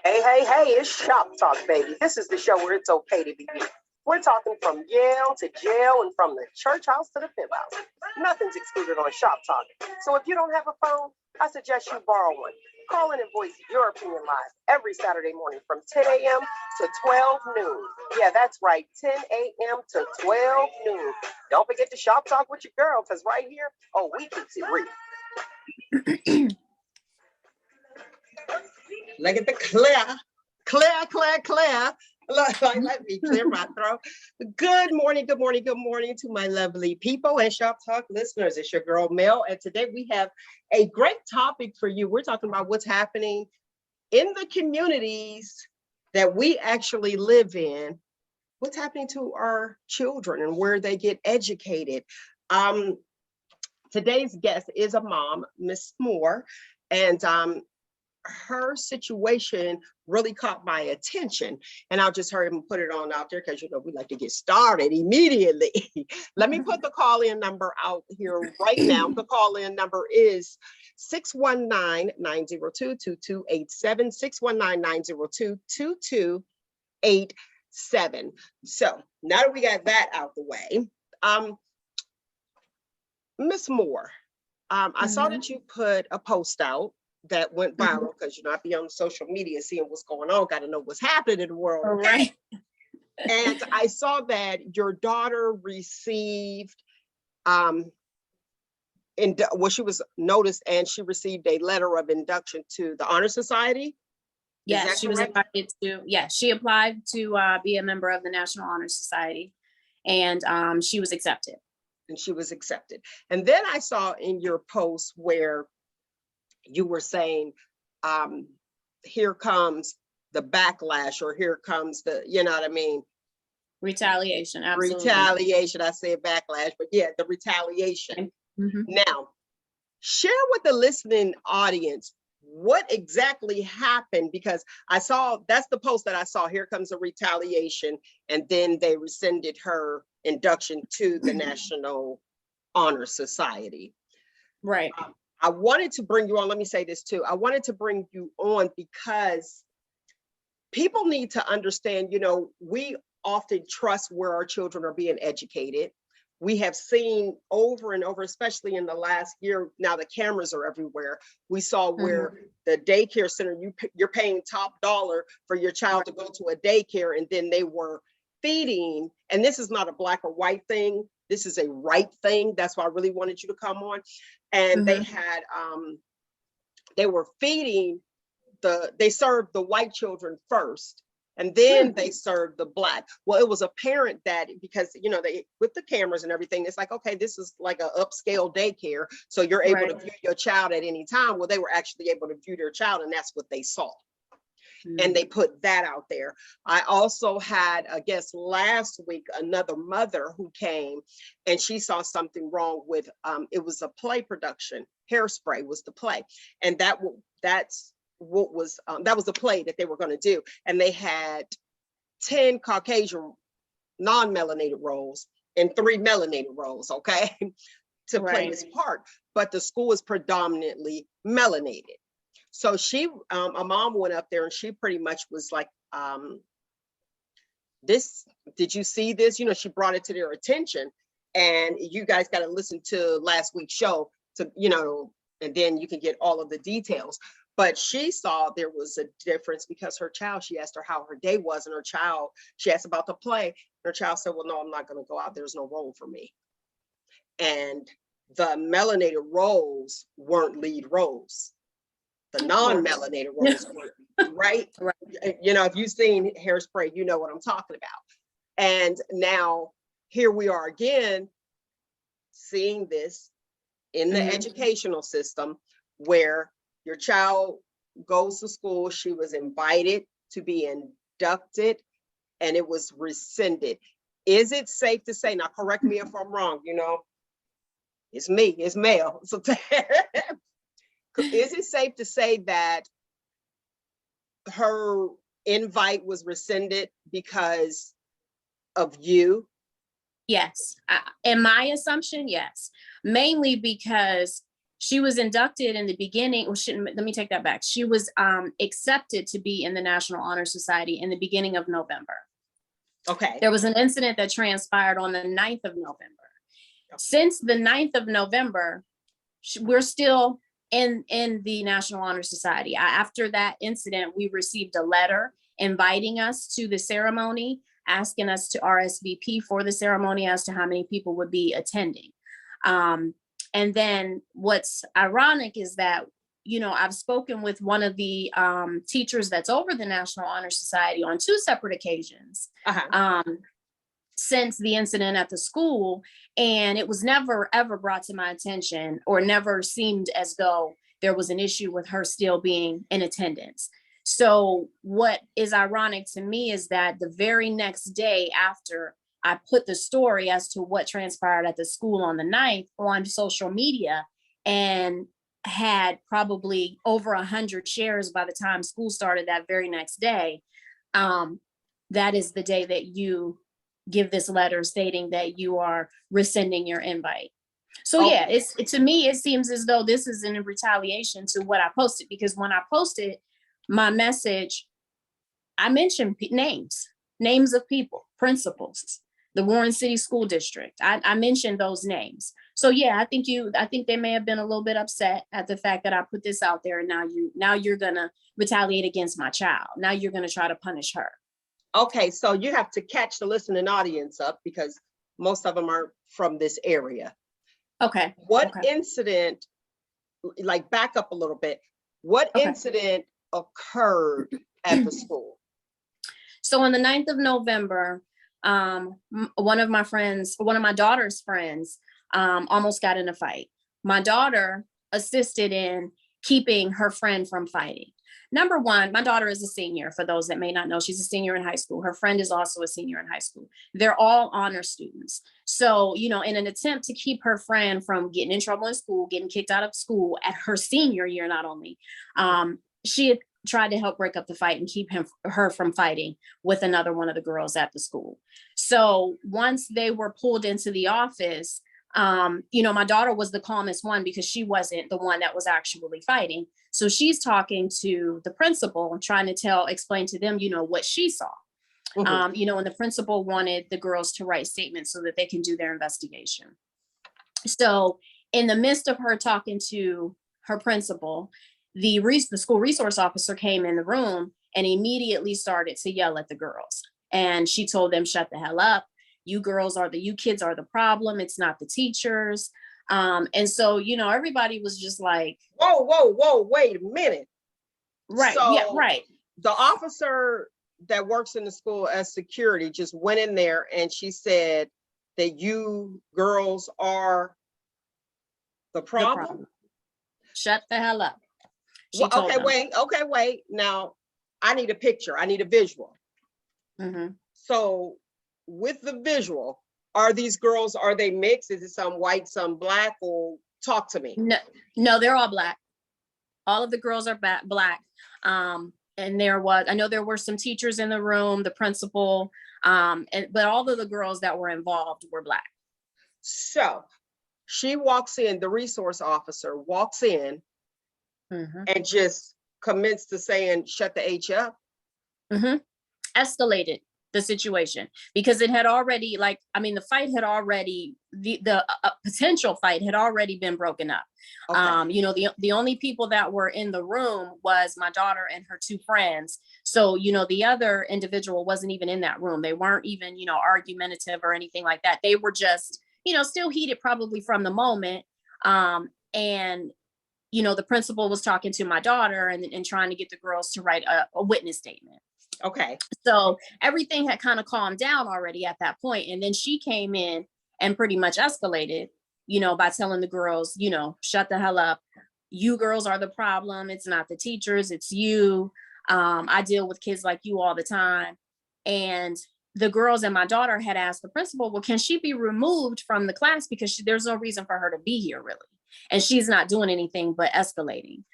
Hey, it's Shop Talk, baby. This is the show where it's okay to be you. We're talking from Yale to jail and from the church house to the pimp house. Nothing's excluded on Shop Talk. So if you don't have a phone, I suggest you borrow one. Call in and voice your opinion live every Saturday morning from 10 a.m. to 12 noon. Yeah, that's right, 10 a.m. to 12 noon. Don't forget to Shop Talk with your girl, because right here, we keeps it real. Look at the clear. Let me clear my throat. Good morning to my lovely people and Shop Talk listeners. It's your girl Mel, and today we have a great topic for you. We're talking about what's happening in the communities that we actually live in. What's happening to our children and where they get educated. Today's guest is a mom, Miss Moore, and her situation really caught my attention, and I'll just hurry and put it on out there because we like to get started immediately. Let me put the call-in number out here right now. The call-in number is 619-902-2287, 619-902-2287. So now that we got that out the way, Miss Moore, I saw that you put a post out that went viral because I be on social media seeing what's going on, got to know what's happening in the world. All right. And I saw that your daughter received she was noticed, and she received a letter of induction to the Honor Society. Yes, she was invited to. Yes, she applied to be a member of the National Honor Society, and she was accepted. And then I saw in your post where you were saying, here comes the backlash, or here comes the, Retaliation, absolutely. Retaliation, I said backlash, but yeah, the retaliation. Now, share with the listening audience what exactly happened, because I saw, that's the post that I saw, here comes the retaliation, and then they rescinded her induction to the National Honor Society. Right. I wanted to bring you on. Let me say this too. I wanted to bring you on because people need to understand, we often trust where our children are being educated. We have seen over and over, especially in the last year, now the cameras are everywhere. We saw where the daycare center, you're paying top dollar for your child to go to a daycare, and then they were feeding, and this is not a black or white thing. This is a right thing. That's why I really wanted you to come on. And they had, they were feeding they served the white children first, and then they served the black. Well, it was apparent that because, they, with the cameras and everything, it's like, okay, this is like an upscale daycare. So you're able to view your child at any time. Well, they were actually able to view their child, and that's what they saw. And they put that out there. I also had, I guess last week, another mother who came, and she saw something wrong with, it was a play production. Hairspray was the play. And that was the play that they were going to do. And they had 10 Caucasian non-melanated roles and 3 melanated roles, okay, to play this part. But the school is predominantly melanated. So a mom went up there, and she pretty much was like, did you see this? She brought it to their attention, and you guys got to listen to last week's show to, and then you can get all of the details. But she saw there was a difference because her child, she asked her how her day was, and she asked about the play. Her child said, well, no, I'm not going to go out. There's no role for me. And the melanated roles weren't lead roles. The non-melanated roles were, right? If you've seen Hairspray, you know what I'm talking about. And now here we are again, seeing this in the educational system, where your child goes to school, she was invited to be inducted, and it was rescinded. Is it safe to say, now correct me if I'm wrong, it's me, it's Mel. So is it safe to say that her invite was rescinded because of you? Yes. In my assumption, yes. Mainly because She was inducted in the beginning, let me take that back. She was accepted to be in the National Honor Society in the beginning of November. Okay. There was an incident that transpired on the 9th of November. Since the 9th of November, we're still in the National Honor Society. After that incident, we received a letter inviting us to the ceremony, asking us to RSVP for the ceremony as to how many people would be attending. And then what's ironic is that, you know, I've spoken with one of the teachers that's over the National Honor Society on 2 separate occasions since the incident at the school. And it was never, ever brought to my attention, or never seemed as though there was an issue with her still being in attendance. So what is ironic to me is that the very next day after I put the story as to what transpired at the school on the 9th on social media, and had probably over 100 shares by the time school started that very next day, that is the day that you give this letter stating that you are rescinding your invite. So yeah, to me, it seems as though this is in retaliation to what I posted, because when I posted my message, I mentioned names of people, principals, the Warren City School District. I mentioned those names. So yeah, I think they may have been a little bit upset at the fact that I put this out there, and now you're gonna retaliate against my child. Now you're gonna try to punish her. Okay, so you have to catch the listening audience up, because most of them are from this area. Okay. What incident, like back up a little bit, what incident occurred at the school? So on the 9th of November, one of my daughter's friends almost got in a fight. My daughter assisted in keeping her friend from fighting. Number one, my daughter is a senior. For those that may not know, she's a senior in high school. Her friend is also a senior in high school. They're all honor students. So, you know, in an attempt to keep her friend from getting in trouble in school, getting kicked out of school at her senior year, not only, she had tried to help break up the fight and keep her from fighting with another one of the girls at the school. So once they were pulled into the office, you know, my daughter was the calmest one because she wasn't the one that was actually fighting. So she's talking to the principal and trying to explain to them, you know, what she saw. You know, and the principal wanted the girls to write statements so that they can do their investigation. So in the midst of her talking to her principal, the school resource officer came in the room and immediately started to yell at the girls. And she told them, shut the hell up. You kids are the problem. It's not the teachers. And so, you know, everybody was just like, whoa, wait a minute. Right. So yeah, right. The officer that works in the school as security just went in there and she said that you girls are the problem. Shut the hell up. Well, okay, wait. Now I need a picture. I need a visual. So with the visual, are these girls, are they mixed? Is it some white, some black, or talk to me? No, they're all black. All of the girls are black. And I know there were some teachers in the room, the principal, but all of the girls that were involved were black. So she walks in, the resource officer walks in and just commenced to saying, shut the H up. Escalated the situation because it had already, the fight had already, the potential fight had already been broken up. You know, the only people that were in the room was my daughter and her 2 friends. So, you know, the other individual wasn't even in that room. They weren't even, you know, argumentative or anything like that. They were just, you know, still heated probably from the moment. And, you know, the principal was talking to my daughter and trying to get the girls to write a witness statement. Okay. So everything had kind of calmed down already at that point. And then she came in and pretty much escalated, you know, by telling the girls, you know, shut the hell up. You girls are the problem. It's not the teachers, it's you. I deal with kids like you all the time. And the girls and my daughter had asked the principal, well, can she be removed from the class? Because there's no reason for her to be here, really. And she's not doing anything but escalating.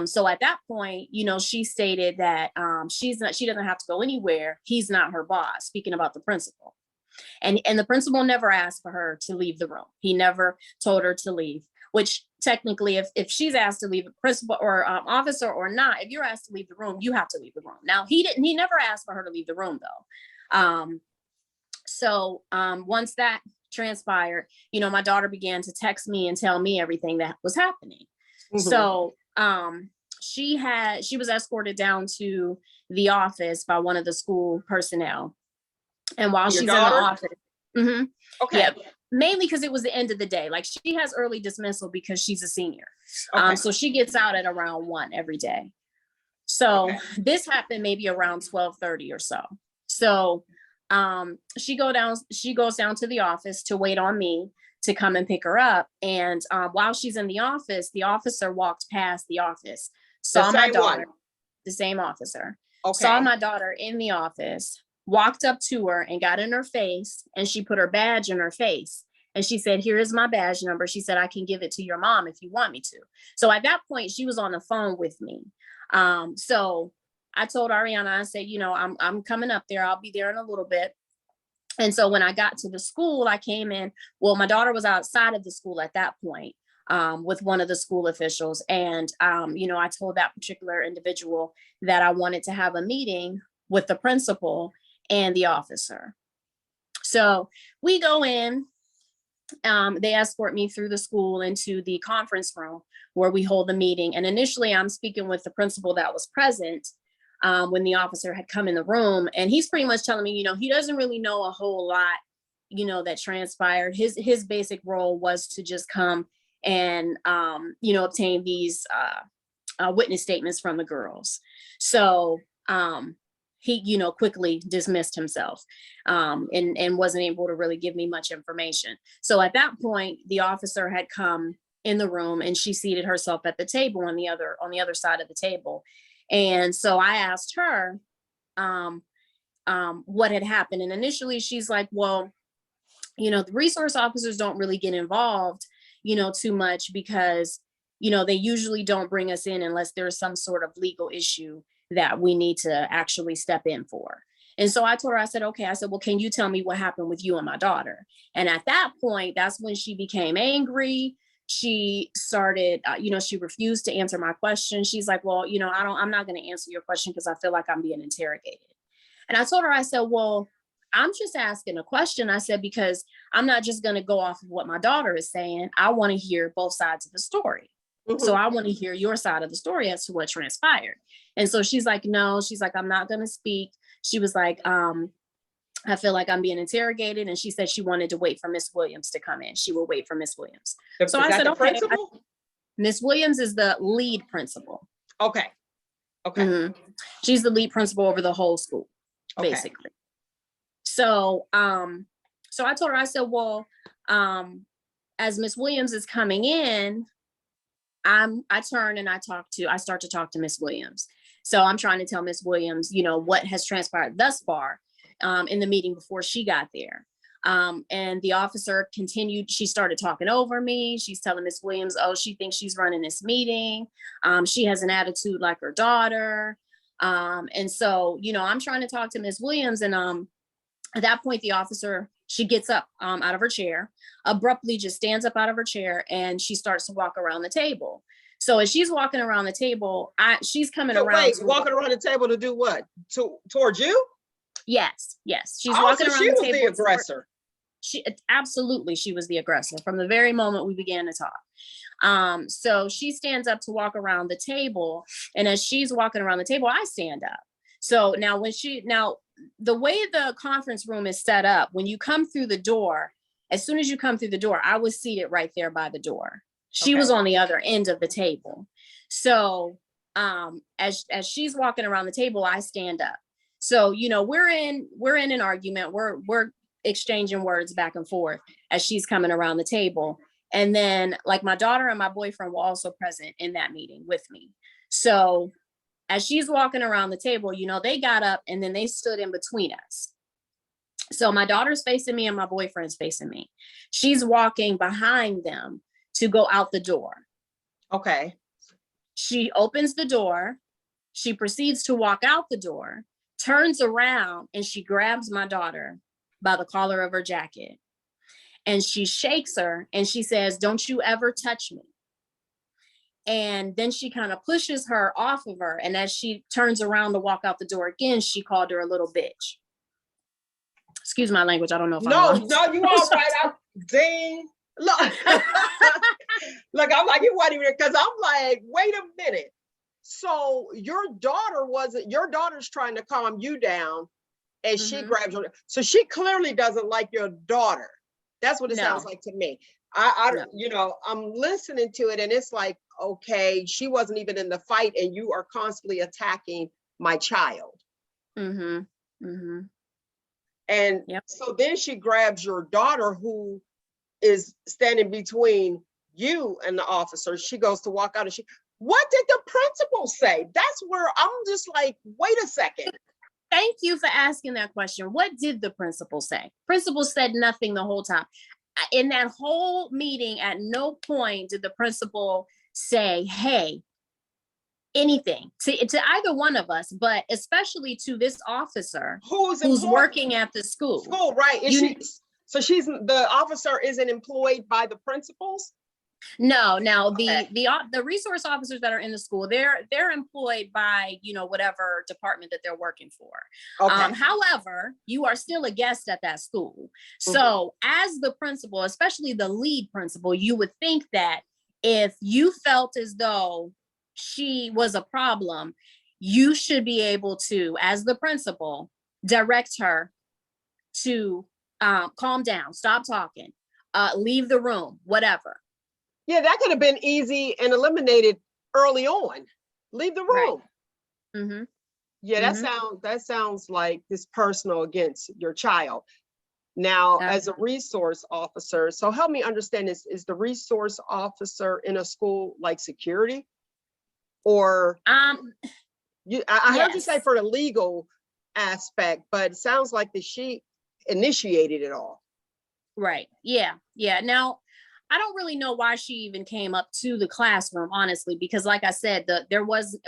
So at that point, you know, she stated that she doesn't have to go anywhere. He's not her boss, speaking about the principal. And the principal never asked for her to leave the room. He never told her to leave, which technically, if she's asked to leave, a principal or officer or not, if you're asked to leave the room, you have to leave the room. Now, he never asked for her to leave the room though. Once that transpired, my daughter began to text me and tell me everything that was happening. Mhm. So she was escorted down to the office by one of the school personnel. And while Your she's daughter? in the office, mhm, Okay. yeah, mainly because it was the end of the day. Like, she has early dismissal because she's a senior. Okay. So she gets out at around 1 every day. So Okay. this happened maybe around 12:30 or so. So she goes down to the office to wait on me to come and pick her up. And while she's in the office, the officer walked past the office, saw my daughter, the same officer, saw my daughter in the office, walked up to her and got in her face, and she put her badge in her face. And she said, "Here is my badge number." She said, "I can give it to your mom if you want me to." So at that point, she was on the phone with me. So I told Ariana, I said, I'm coming up there. I'll be there in a little bit. And so when I got to the school, I came in. Well, my daughter was outside of the school at that point, with one of the school officials. And, I told that particular individual that I wanted to have a meeting with the principal and the officer. So we go in. They escort me through the school into the conference room where we hold the meeting. And initially, I'm speaking with the principal that was present when the officer had come in the room. And he's pretty much telling me, he doesn't really know a whole lot, that transpired. His basic role was to just come and, obtain these witness statements from the girls. So he, quickly dismissed himself and wasn't able to really give me much information. So at that point, the officer had come in the room and she seated herself at the table on the other side of the table. And so I asked her what had happened. And initially she's like, well, the resource officers don't really get involved, too much because, they usually don't bring us in unless there's some sort of legal issue that we need to actually step in for. And so I told her, I said, okay, well, can you tell me what happened with you and my daughter? And at that point, that's when she became angry. She started, she refused to answer my question. She's like, well, I'm not going to answer your question because I feel like I'm being interrogated. And I told her, I said, well, I'm just asking a question. I said, because I'm not just going to go off of what my daughter is saying. I want to hear both sides of the story. Mm-hmm. So I want to hear your side of the story as to what transpired. And so she's like, no, she's like, I'm not going to speak. She was like, I feel like I'm being interrogated. And she said she wanted to wait for Miss Williams to come in. She will wait for Miss Williams. So I said, okay. Miss Williams is the lead principal. Okay. Okay. Mm-hmm. She's the lead principal over the whole school, basically. So, so I told her, I said, well, as Miss Williams is coming in, I turn and I start to talk to Miss Williams. So I'm trying to tell Miss Williams, what has transpired thus far in the meeting before she got there. And the officer continued. She started talking over me. She's telling Miss Williams, oh, she thinks she's running this meeting. She has an attitude like her daughter. And so, I'm trying to talk to Miss Williams. And at that point, the officer, she gets up out of her chair, abruptly just stands up out of her chair, and she starts to walk around the table. So as she's walking around the table, she's coming around. Wait, walking around the table to do what? Towards you? Yes. She's walking around the table. She was the aggressor. Absolutely, she was the aggressor from the very moment we began to talk. So she stands up to walk around the table, and as she's walking around the table, I stand up. So now the way the conference room is set up, when you come through the door, as soon as you come through the door, I was seated right there by the door. She was on the other end of the table. So as she's walking around the table, I stand up. So, we're in an argument. We're exchanging words back and forth as she's coming around the table. And then like my daughter and my boyfriend were also present in that meeting with me. So as she's walking around the table, they got up and then they stood in between us. So my daughter's facing me and my boyfriend's facing me. She's walking behind them to go out the door. Okay. She opens the door. She proceeds to walk out the door, turns around, and she grabs my daughter by the collar of her jacket. And she shakes her and she says, "Don't you ever touch me." And then she kind of pushes her off of her. And as she turns around to walk out the door again, she called her a little bitch. Excuse my language. I don't know if No, I'm no, you all right. Ding. Look, look, I'm like, you wasn't even, because I'm like, wait a minute. So your daughter's trying to calm you down, and she grabs her. So she clearly doesn't like your daughter. That's what it sounds like to me. No. You know, I'm listening to it, and it's like, okay, she wasn't even in the fight, and you are constantly attacking my child. And so then she grabs your daughter, who is standing between you and the officer. She goes to walk out, and what did the principal say? That's where I'm just like, wait a second. Thank you for asking that question. What did the principal say? Principal said nothing the whole time. In that whole meeting, at no point did the principal say, hey, anything to either one of us, but especially to this officer who's working at the school. Right. So the officer isn't employed by the principals? No, now the resource officers that are in the school, they're employed by, you know, whatever department that they're working for. However, you are still a guest at that school. So as the principal, especially the lead principal, you would think that if you felt as though she was a problem, you should be able to, as the principal, direct her to calm down, stop talking, leave the room, whatever. Yeah, that could have been easy and eliminated early on. Leave the room. Right. Yeah, that sounds like this personal against your child. Now, as a resource officer, so help me understand this, is the resource officer in a school like security? Or I heard you say for the legal aspect, but it sounds like that she initiated it all. Right. Yeah. Now, I don't really know why she even came up to the classroom, honestly, because like I said,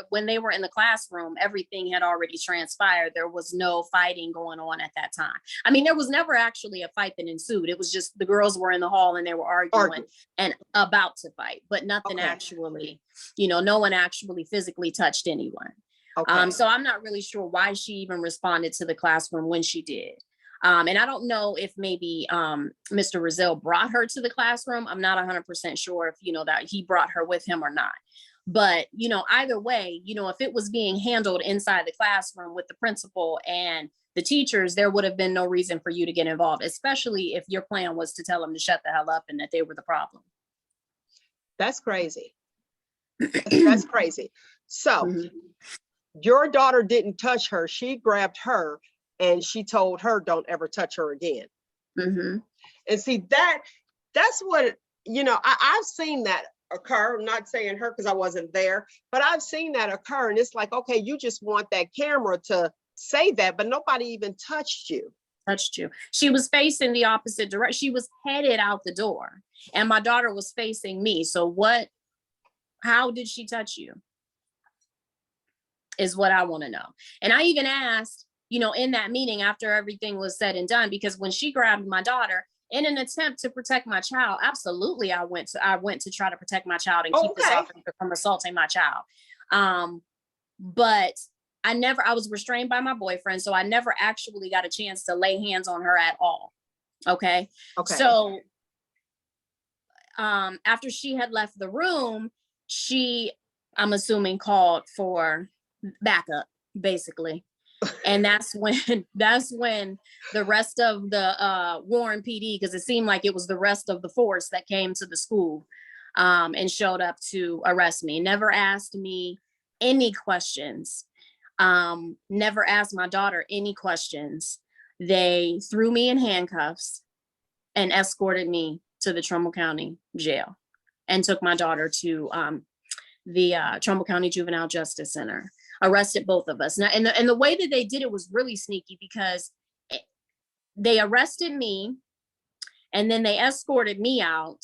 when they were in the classroom, everything had already transpired. There was no fighting going on at that time. I mean, there was never actually a fight that ensued. It was just the girls were in the hall and they were arguing and about to fight, but nothing actually, you know, no one actually physically touched anyone. So I'm not really sure why she even responded to the classroom when she did. And I don't know if maybe Mr. Rizal brought her to the classroom. I'm not 100% sure if, you know, that he brought her with him or not. But, you know, either way, you know, if it was being handled inside the classroom with the principal and the teachers, there would have been no reason for you to get involved, especially if your plan was to tell them to shut the hell up and that they were the problem. That's crazy. That's crazy. So your daughter didn't touch her. She grabbed her. And she told her, don't ever touch her again. And see, that's what, you know, I've seen that occur. I'm not saying her because I wasn't there, but I've seen that occur. And it's like, okay, you just want that camera to say that, but nobody even touched you. She was facing the opposite direction. She was headed out the door and my daughter was facing me. So how did she touch you? Is what I want to know. And I even asked, you know, in that meeting after everything was said and done, because when she grabbed my daughter in an attempt to protect my child, absolutely, I went to try to protect my child and keep this officer from assaulting my child. But I was restrained by my boyfriend, so I never actually got a chance to lay hands on her at all. Okay. So after she had left the room, I'm assuming, called for backup, basically. And that's when the rest of the Warren PD, because it seemed like it was the rest of the force that came to the school and showed up to arrest me. Never asked me any questions. Never asked my daughter any questions. They threw me in handcuffs and escorted me to the Trumbull County Jail and took my daughter to the Trumbull County Juvenile Justice Center. Arrested both of us. Now, and the way that they did it was really sneaky because they arrested me and then they escorted me out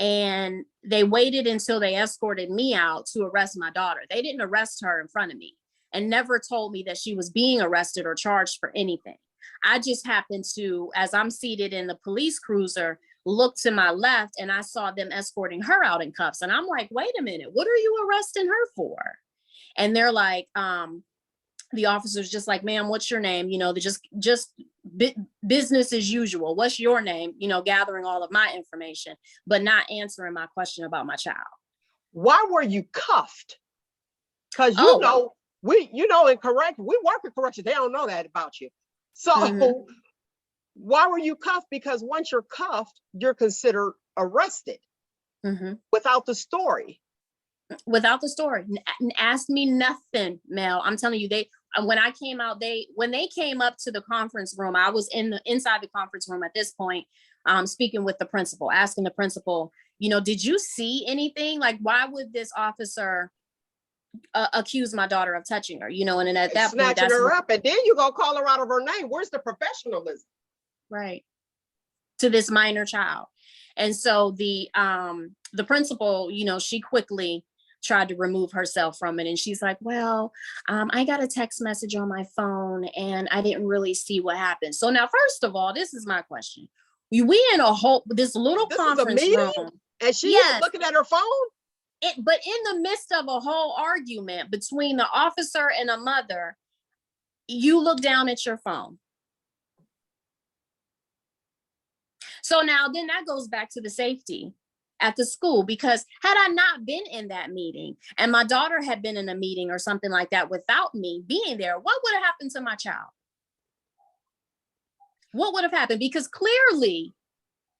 and they waited until they escorted me out to arrest my daughter. They didn't arrest her in front of me and never told me that she was being arrested or charged for anything. I just happened to, as I'm seated in the police cruiser looked to my left and I saw them escorting her out in cuffs. And I'm like, wait a minute, what are you arresting her for? And they're like, the officer's just like, ma'am, what's your name? You know, business as usual. What's your name? You know, gathering all of my information, but not answering my question about my child. Why were you cuffed? Because Oh. we work in correction. They don't know that about you. So why were you cuffed? Because once you're cuffed, you're considered arrested without the story. Without the story. Ask me nothing, Mel. I'm telling you, when I came out, when they came up to the conference room, I was inside the conference room at this point, speaking with the principal, asking the principal, you know, did you see anything? Like, why would this officer accuse my daughter of touching her? You know, and then at that point, snatching her up, and then you go call her out of her name. Where's the professionalism? Right. To this minor child. And so the principal, you know, she quickly tried to remove herself from it. And she's like, well, I got a text message on my phone and I didn't really see what happened. So now, first of all, this is my question. We in this little conference room. And she is looking at her phone? But in the midst of a whole argument between the officer and a mother, you look down at your phone. So now then that goes back to the safety at the school, because had I not been in that meeting and my daughter had been in a meeting or something like that without me being there, what would have happened to my child? What would have happened? Because clearly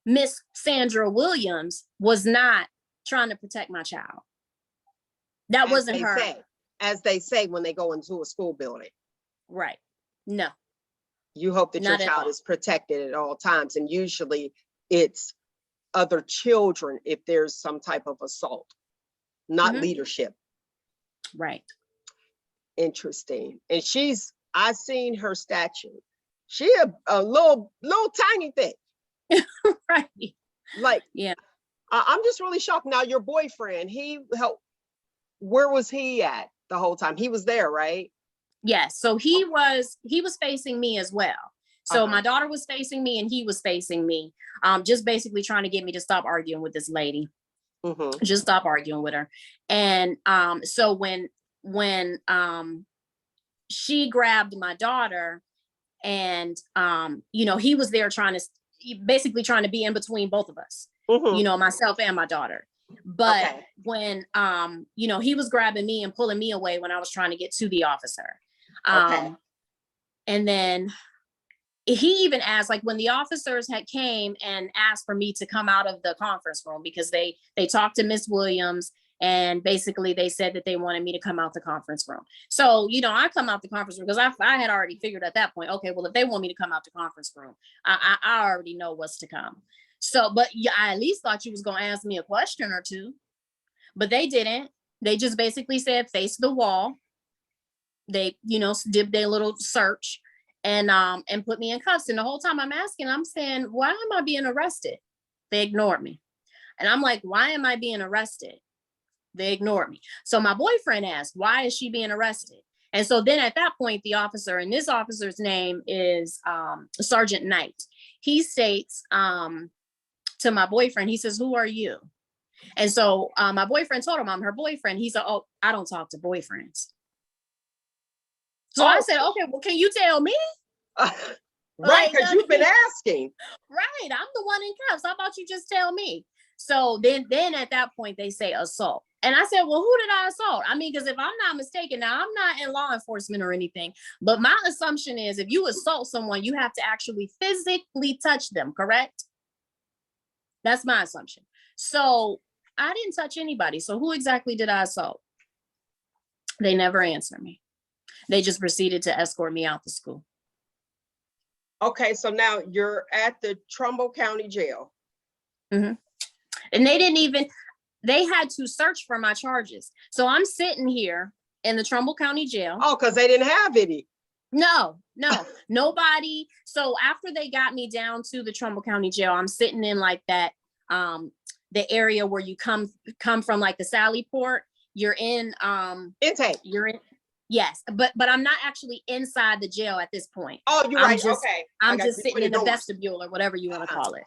Miss Sandra Williams was not trying to protect my child. That wasn't her. As they say when they go into a school building. Right. No. You hope that your child is protected at all times. And usually it's other children if there's some type of assault, not leadership. Right. Interesting. And I seen her statue. She a little tiny thing. Right. Like, yeah. I'm just really shocked. Now your boyfriend, where was he at the whole time? He was there, right? Yes. So he was facing me as well. So my daughter was facing me and he was facing me, just basically trying to get me to stop arguing with this lady. Just stop arguing with her. And so when she grabbed my daughter and, you know, he was there trying to be in between both of us, you know, myself and my daughter. But when, you know, he was grabbing me and pulling me away when I was trying to get to the officer. And then he even asked, like when the officers had came and asked for me to come out of the conference room, because they talked to Miss Williams and basically they said that they wanted me to come out the conference room. So, you know, I come out the conference room because I had already figured at that point, okay, well, if they want me to come out the conference room, I already know what's to come. So, but I at least thought you was going to ask me a question or two, but they didn't. They just basically said, face the wall. They, you know, did their little search and put me in cuffs. And the whole time I'm saying, why am I being arrested? They ignored me. And I'm like, why am I being arrested? They ignored me. So my boyfriend asked, why is she being arrested? And so then at that point, the officer, and this officer's name is Sergeant Knight. He states to my boyfriend, he says, who are you? And so my boyfriend told him I'm her boyfriend. He said, oh, I don't talk to boyfriends. So I said, okay, well, can you tell me? Right, because you've been asking. Right, I'm the one in cuffs. How about you just tell me? So then at that point, they say assault. And I said, well, who did I assault? I mean, because if I'm not mistaken, now I'm not in law enforcement or anything, but my assumption is if you assault someone, you have to actually physically touch them, correct? That's my assumption. So I didn't touch anybody. So who exactly did I assault? They never answered me. They just proceeded to escort me out the school. Okay, so now you're at the Trumbull County Jail. And they had to search for my charges. So I'm sitting here in the Trumbull County Jail. Oh, because they didn't have any. No, nobody. So after they got me down to the Trumbull County Jail, I'm sitting in like that, the area where you come from, like the Sally Port. You're in intake. You're in. Yes, but I'm not actually inside the jail at this point. Oh, you're right. Okay. I'm just sitting in the vestibule or whatever you want to call it.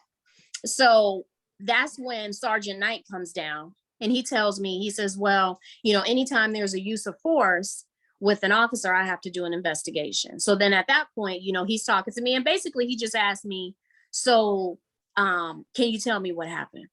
So that's when Sergeant Knight comes down and he tells me, he says, well, anytime there's a use of force with an officer, I have to do an investigation. So then at that point, he's talking to me and basically he just asked me, so can you tell me what happened?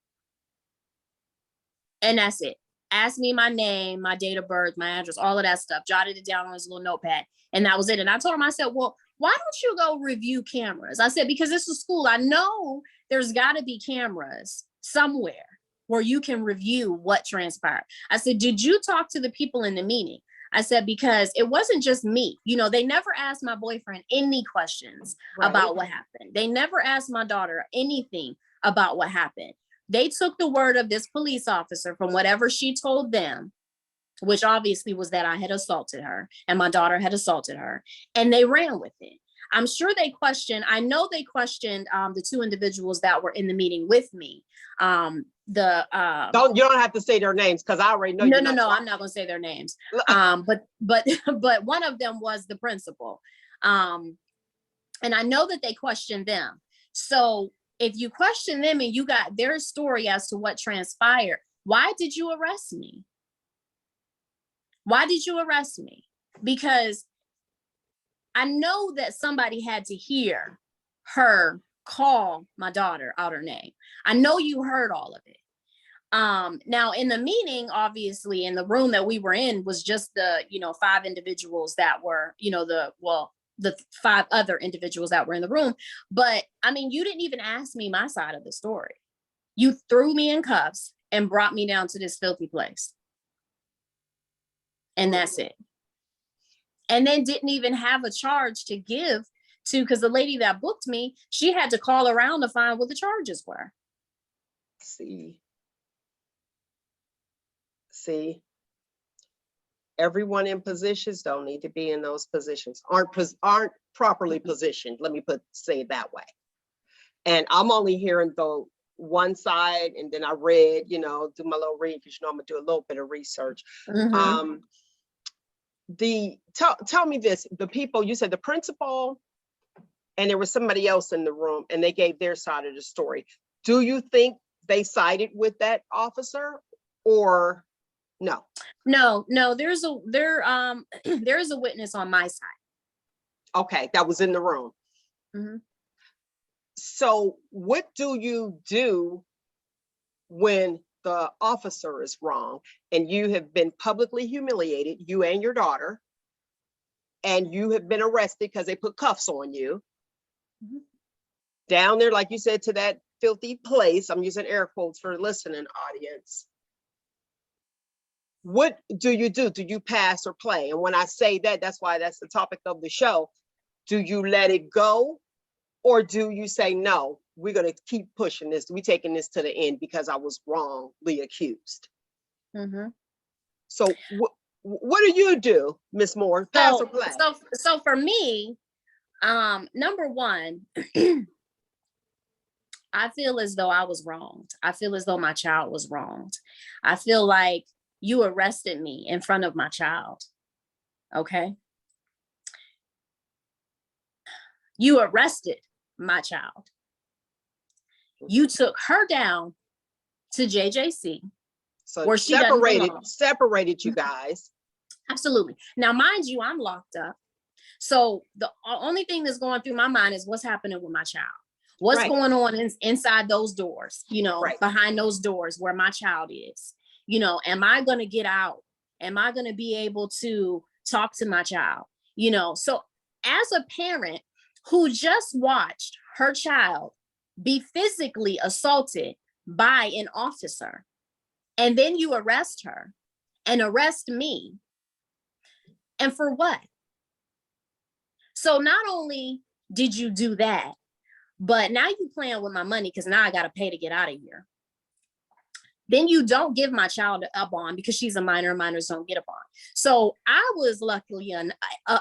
And that's it. Asked me my name, my date of birth, my address, all of that stuff, jotted it down on his little notepad. And that was it. And I told him, I said, well, why don't you go review cameras? I said, because this is school. I know there's got to be cameras somewhere where you can review what transpired. I said, did you talk to the people in the meeting? I said, because it wasn't just me. They never asked my boyfriend any questions about what happened. They never asked my daughter anything about what happened. They took the word of this police officer from whatever she told them, which obviously was that I had assaulted her and my daughter had assaulted her, and they ran with it. I'm sure I know they questioned the two individuals that were in the meeting with me. You don't have to say their names because I already know. No, I'm not going to say their names. But one of them was the principal. And I know that they questioned them. So if you question them and you got their story as to what transpired, why did you arrest me? Why did you arrest me? Because I know that somebody had to hear her call my daughter out her name. I know you heard all of it. Now in the meeting, obviously in the room that we were in was just the, 5 individuals that were, the 5 other individuals that were in the room. But I mean, you didn't even ask me my side of the story. You threw me in cuffs and brought me down to this filthy place. And that's it. And then didn't even have a charge to give to, because the lady that booked me, she had to call around to find what the charges were. See, everyone in positions don't need to be in those positions, aren't properly positioned. Let me say it that way. And I'm only hearing the one side, and then I read, do my little read, because I'm gonna do a little bit of research. Mm-hmm. Tell me this, the people, you said the principal and there was somebody else in the room and they gave their side of the story. Do you think they sided with that officer or no? No, there is a witness on my side. Okay, that was in the room. Mm-hmm. So what do you do when the officer is wrong and you have been publicly humiliated, you and your daughter, and you have been arrested because they put cuffs on you? Mm-hmm. Down there, like you said, to that filthy place. I'm using air quotes for the listening audience. What do you do? Do you pass or play? And when I say that, that's why that's the topic of the show. Do you let it go? Or do you say, no, we're going to keep pushing this. We're taking this to the end because I was wrongly accused. Mm-hmm. So what do you do, Miss Moore? Pass or play? So for me, number one, I feel as though I was wronged. I feel as though my child was wronged. I feel like you arrested me in front of my child. Okay. You arrested my child. You took her down to JJC. So where she separated you guys. Absolutely. Now, mind you, I'm locked up. So the only thing that's going through my mind is what's happening with my child. What's going on inside those doors, behind those doors where my child is, am I going to get out? Am I going to be able to talk to my child? So as a parent who just watched her child be physically assaulted by an officer, and then you arrest her and arrest me. And for what? So not only did you do that, but now you playing with my money because now I got to pay to get out of here. Then you don't give my child a bond because she's a minor. Minors don't get a bond. So I was lucky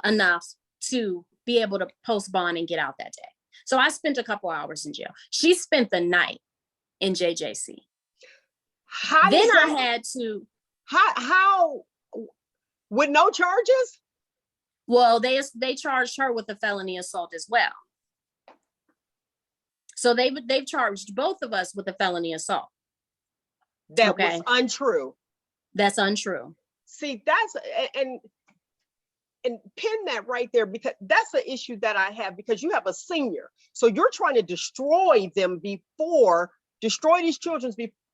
enough to be able to post bond and get out that day. So I spent a couple hours in jail. She spent the night in JJC. How with no charges? Well, they charged her with a felony assault as well. So they've charged both of us with a felony assault. That was untrue. That's untrue. See, and pin that right there, because that's the issue that I have, because you have a senior. So you're trying to destroy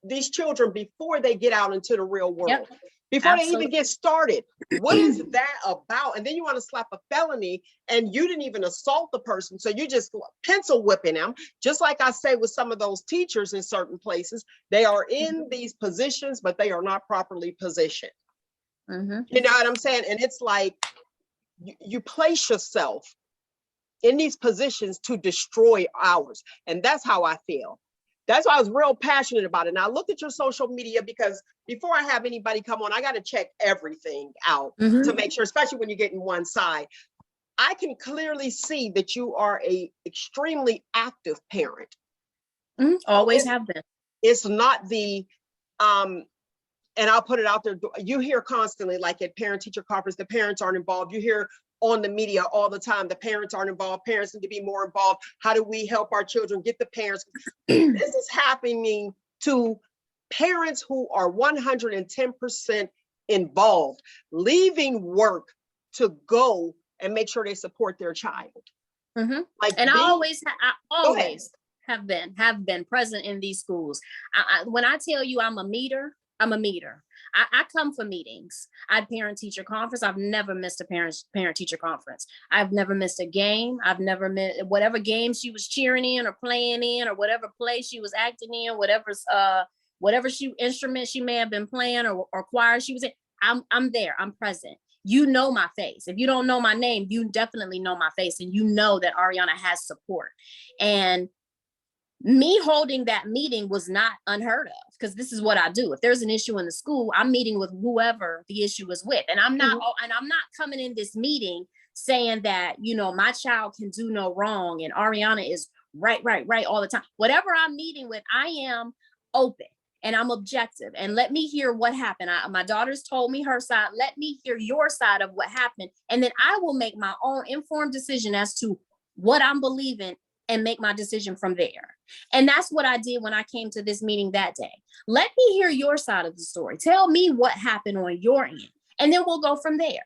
these children before they get out into the real world. Yep. Before Absolutely. they even get started. What is that about? And then you want to slap a felony and you didn't even assault the person. So you just pencil whipping them. Just like I say with some of those teachers in certain places, they are in these positions, but they are not properly positioned. Mm-hmm. You know what I'm saying? And it's like, you place yourself in these positions to destroy ours. And that's how I feel. That's why I was real passionate about it. Now I looked at your social media, because before I have anybody come on, I got to check everything out to make sure, especially when you get in one side. I can clearly see that you are a extremely active parent. Mm-hmm. Always have been. It's not the, and I'll put it out there. You hear constantly, like at parent-teacher conference, the parents aren't involved. You hear on the media all the time, the parents aren't involved. Parents need to be more involved. How do we help our children get the parents? This is happening to parents who are 110% involved, leaving work to go and make sure they support their child. Mm-hmm. Like, and I always have been present in these schools. When I tell you I'm a meter. I come for meetings. I parent-teacher conference. I've never missed a parent-teacher conference. I've never missed a game. I've never missed whatever game she was cheering in or playing in, or whatever play she was acting in, whatever instrument she may have been playing, or choir she was in. I'm there. I'm present. You know my face. If you don't know my name, you definitely know my face, and you know that Ariana has support. And me holding that meeting was not unheard of, because this is what I do. If there's an issue in the school, I'm meeting with whoever the issue is with. And I'm not coming in this meeting saying that, my child can do no wrong and Ariana is right all the time. Whatever I'm meeting with, I am open and I'm objective. And let me hear what happened. My daughter's told me her side. Let me hear your side of what happened. And then I will make my own informed decision as to what I'm believing and make my decision from there. And that's what I did when I came to this meeting that day. Let me hear your side of the story. Tell me what happened on your end, and then we'll go from there.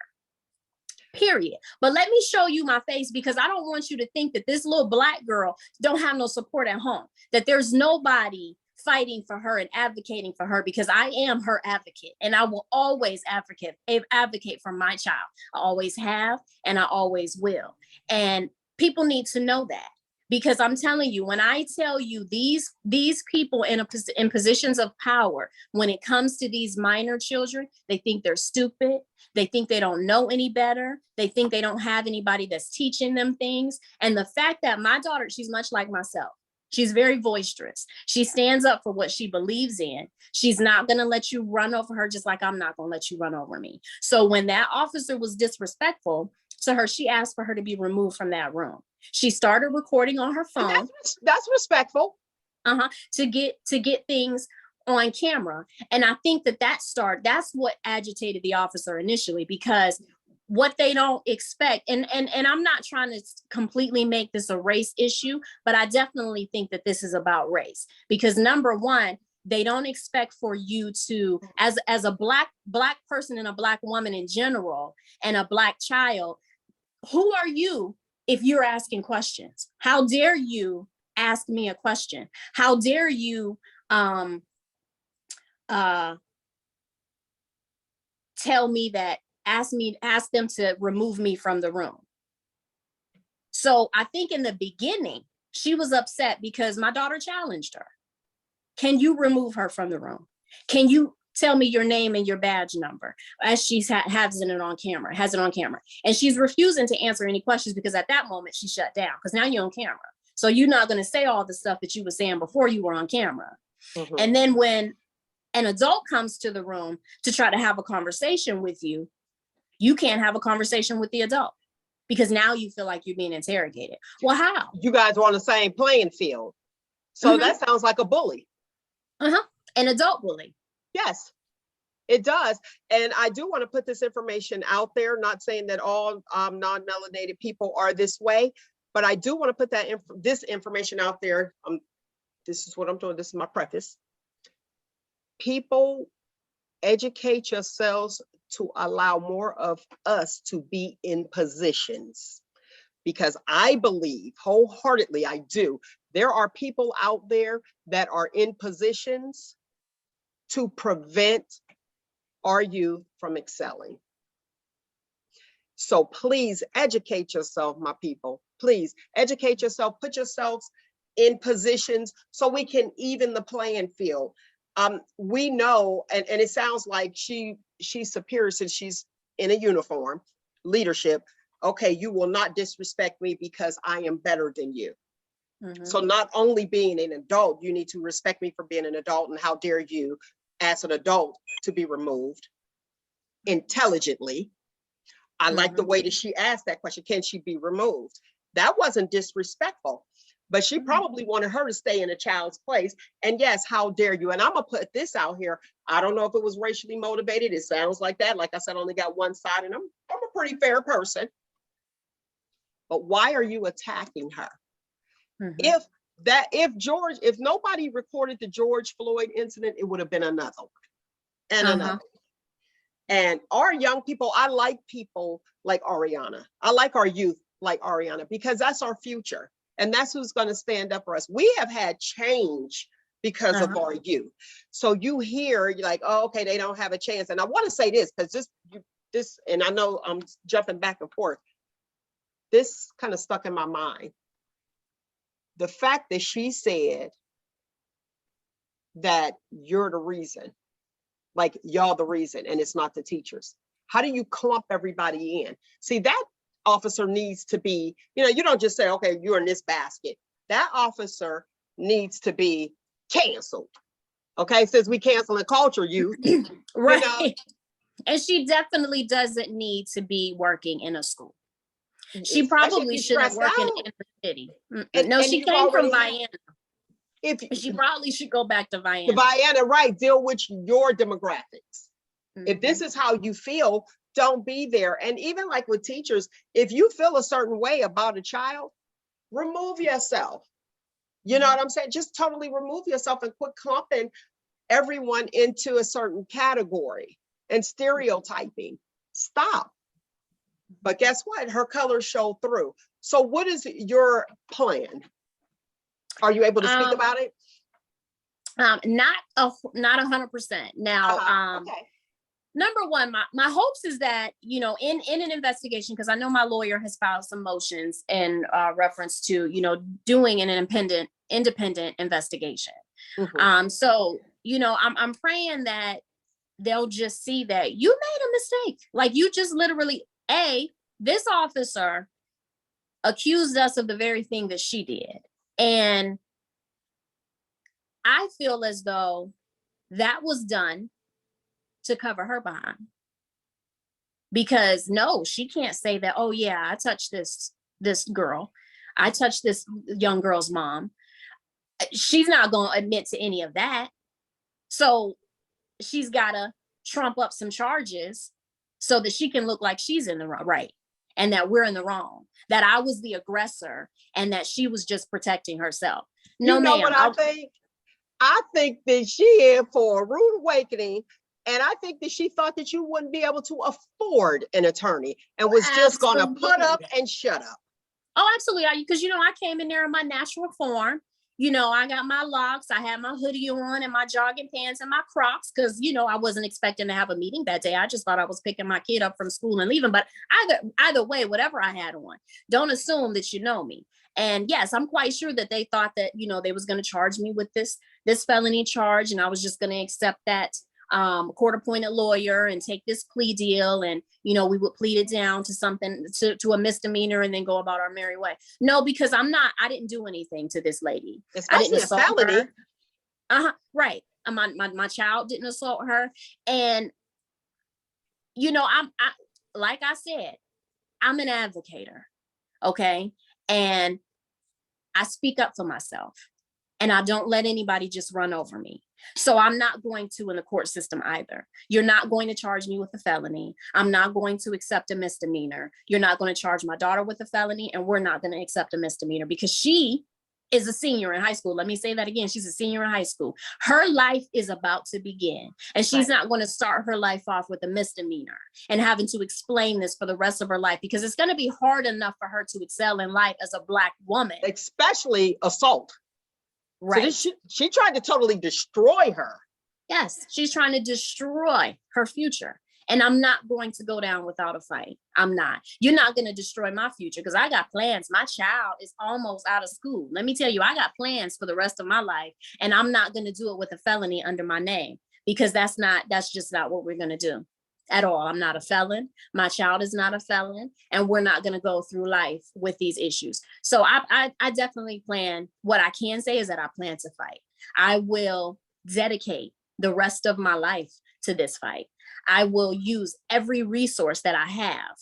Period. But let me show you my face, because I don't want you to think that this little Black girl don't have no support at home, that there's nobody fighting for her and advocating for her, because I am her advocate, and I will always advocate for my child. I always have, and I always will. And people need to know that. Because I'm telling you, when I tell you these people in positions of power, when it comes to these minor children, they think they're stupid. They think they don't know any better. They think they don't have anybody that's teaching them things. And the fact that my daughter, she's much like myself. She's very boisterous. She stands up for what she believes in. She's not going to let you run over her, just like I'm not going to let you run over me. So when that officer was disrespectful to her, she asked for her to be removed from that room. She started recording on her phone. That's respectful. To get things on camera. And I think that's what agitated the officer initially, because what they don't expect, and I'm not trying to completely make this a race issue, but I definitely think that this is about race, because number one, they don't expect for you to, as a black person and a Black woman in general, and a Black child, who are you if you're asking questions? How dare you ask me a question? How dare you tell me that, ask them to remove me from the room? So I think in the beginning, she was upset because my daughter challenged her. Can you remove her from the room? Can you tell me your name and your badge number? As she has it on camera. And she's refusing to answer any questions, because at that moment she shut down, because now you're on camera. So you're not going to say all the stuff that you were saying before you were on camera. Mm-hmm. And then when an adult comes to the room to try to have a conversation with you, you can't have a conversation with the adult, because now you feel like you're being interrogated. Well, how? You guys are on the same playing field. So that sounds like a bully. An adult bully. Yes, it does. And I do want to put this information out there, not saying that all non-melanated people are this way. But I do want to put this information out there. This is what I'm doing. This is my preface. People, educate yourselves to allow more of us to be in positions. Because I believe wholeheartedly, I do, there are people out there that are in positions to prevent our youth from excelling. So please educate yourself, my people. Please educate yourself, put yourselves in positions so we can even the playing field. We know, and it sounds like she's superior since she's in a uniform, leadership. Okay, you will not disrespect me because I am better than you. Mm-hmm. So not only being an adult, you need to respect me for being an adult, and how dare you as an adult to be removed intelligently. I like the way that she asked that question, can she be removed? That wasn't disrespectful, but she probably wanted her to stay in a child's place. And yes, how dare you? And I'm gonna put this out here. I don't know if it was racially motivated. It sounds like that. Like I said, I only got one side, and I'm a pretty fair person. But why are you attacking her? If nobody recorded the George Floyd incident, it would have been another one and another. And our young people, I like people like Ariana. I like our youth like Ariana, because that's our future. And that's who's going to stand up for us. We have had change because of our youth. So you hear, you're like, oh, okay, they don't have a chance. And I want to say this, because this, and I know I'm jumping back and forth. This kind of stuck in my mind. The fact that she said that you're the reason, like y'all the reason, and it's not the teachers. How do you clump everybody in? See, that officer needs to be, you don't just say, okay, you're in this basket. That officer needs to be canceled. Okay, since we canceling culture youth. Right. And she definitely doesn't need to be working in a school. She probably shouldn't work in the city. No, she came from Vienna. She probably should go back to Vienna. To Vienna, right. Deal with your demographics. If this is how you feel, don't be there. And even like with teachers, if you feel a certain way about a child, remove yourself. You know what I'm saying? Just totally remove yourself and quit clumping everyone into a certain category and stereotyping. Stop. But guess what? Her colors show through. So what is your plan? Are you able to speak about it? Not 100%. Now, okay. Number one, my hopes is that, in an investigation, because I know my lawyer has filed some motions in reference to, doing an independent investigation. So, I'm praying that they'll just see that you made a mistake. Like, you just literally, this officer accused us of the very thing that she did. And I feel as though that was done to cover her behind. Because no, she can't say that, oh yeah, I touched this girl. I touched this young girl's mom. She's not going to admit to any of that. So she's got to trump up some charges so that she can look like she's in the right and that we're in the wrong, that I was the aggressor and that she was just protecting herself. No, ma'am. What I think? I think that she in for a rude awakening. And I think that she thought that you wouldn't be able to afford an attorney and was just going to put up and shut up. Oh, absolutely. Because, I came in there in my natural form. I got my locks. I had my hoodie on and my jogging pants and my Crocs because, I wasn't expecting to have a meeting that day. I just thought I was picking my kid up from school and leaving. But either way, whatever I had on, don't assume that you know me. And yes, I'm quite sure that they thought that, they was going to charge me with this felony charge. And I was just going to accept that court-appointed lawyer and take this plea deal, and we would plead it down to something to a misdemeanor and then go about our merry way. No, because I didn't do anything to this lady. Especially I didn't assault her. Right. My child didn't assault her, and I like I said, I'm an advocator, okay, and I speak up for myself. and I don't let anybody just run over me. So I'm not going to in the court system either. You're not going to charge me with a felony. I'm not going to accept a misdemeanor. You're not going to charge my daughter with a felony, and we're not going to accept a misdemeanor because she is a senior in high school. Let me say that again. She's a senior in high school. Her life is about to begin, and she's not going to start her life off with a misdemeanor and having to explain this for the rest of her life, because it's going to be hard enough for her to excel in life as a Black woman. Especially assault. Right. So she tried to totally destroy her. Yes, she's trying to destroy her future. And I'm not going to go down without a fight. I'm not. You're not going to destroy my future because I got plans. My child is almost out of school. Let me tell you, I got plans for the rest of my life, and I'm not going to do it with a felony under my name, because that's just not what we're going to do at all. I'm not a felon. My child is not a felon, and we're not going to go through life with these issues. So I definitely plan. What I can say is that I plan to fight. I will dedicate the rest of my life to this fight. I will use every resource that I have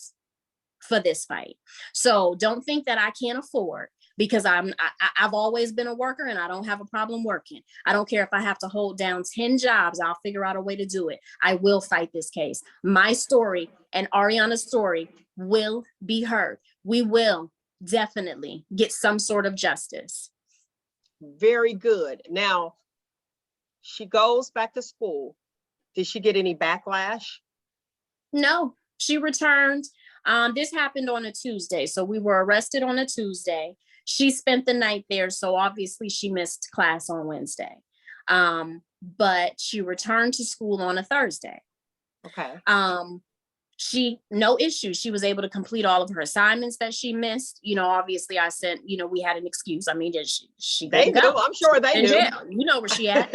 for this fight. So don't think that I can't afford, because I've always been a worker, and I don't have a problem working. I don't care if I have to hold down 10 jobs. I'll figure out a way to do it. I will fight this case. My story and Ariana's story will be heard. We will definitely get some sort of justice. Very good. Now, she goes back to school. Did she get any backlash? No, she returned. This happened on a Tuesday. So we were arrested on a Tuesday. She spent the night there. So obviously she missed class on Wednesday. But she returned to school on a Thursday. Okay. No issue. She was able to complete all of her assignments that she missed. Obviously I sent, we had an excuse. I mean, she they knew. go. I'm sure they in knew. Jail. You know where she at.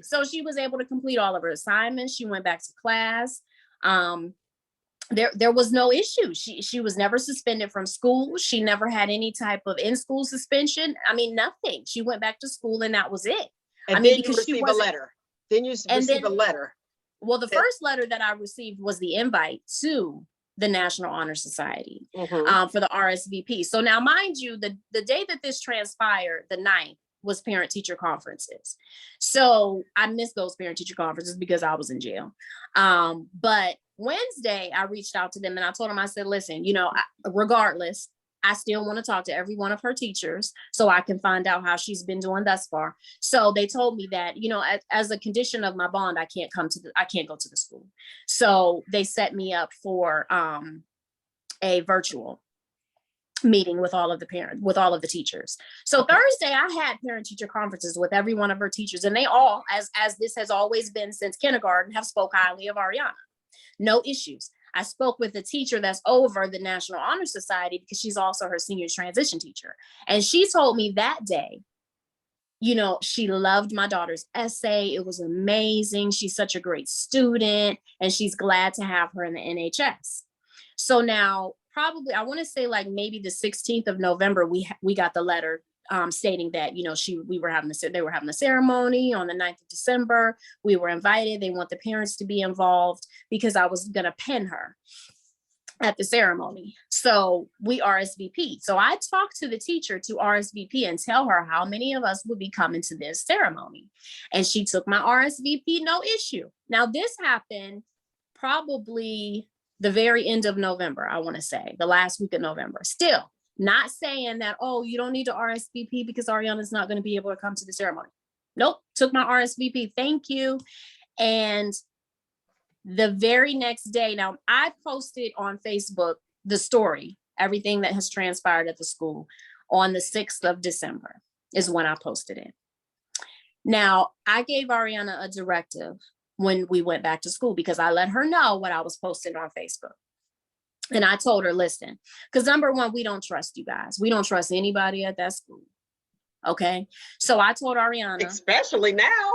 So she was able to complete all of her assignments. She went back to class. There was no issue. She was never suspended from school. She never had any type of in-school suspension. I mean, nothing. She went back to school, and that was it. And then you receive a letter. Then you receive a letter. Well, the first letter that I received was the invite to the National Honor Society for the RSVP. So now, mind you, the day that this transpired, the 9th, was parent-teacher conferences. So I missed those parent-teacher conferences because I was in jail. But Wednesday, I reached out to them and I told them, I said, listen, regardless, I still want to talk to every one of her teachers so I can find out how she's been doing thus far. So they told me that, as a condition of my bond, I can't go to the school. So they set me up for a virtual meeting with all of the teachers. So Thursday, I had parent-teacher conferences with every one of her teachers, and they all, as this has always been since kindergarten, have spoke highly of Ariana. No issues. I spoke with the teacher that's over the National Honor Society because she's also her senior transition teacher. And she told me that day, she loved my daughter's essay. It was amazing. She's such a great student, and she's glad to have her in the NHS. So now, probably, I want to say like maybe the 16th of November, we got the letter stating that, they were having a ceremony on the 9th of December. We were invited. They want the parents to be involved because I was going to pin her at the ceremony. So we RSVP. So I talked to the teacher to RSVP and tell her how many of us would be coming to this ceremony. And she took my RSVP, no issue. Now this happened probably the very end of November, I want to say, the last week of November. Still not saying that, oh, you don't need to RSVP because Ariana's not going to be able to come to the ceremony. Nope, took my RSVP, thank you. And the very next day, now I posted on Facebook the story, everything that has transpired at the school on the 6th of December is when I posted it. Now, I gave Ariana a directive when we went back to school because I let her know what I was posting on Facebook. And I told her, listen, because number one, we don't trust you guys. We don't trust anybody at that school. Okay. So I told Ariana. Especially now.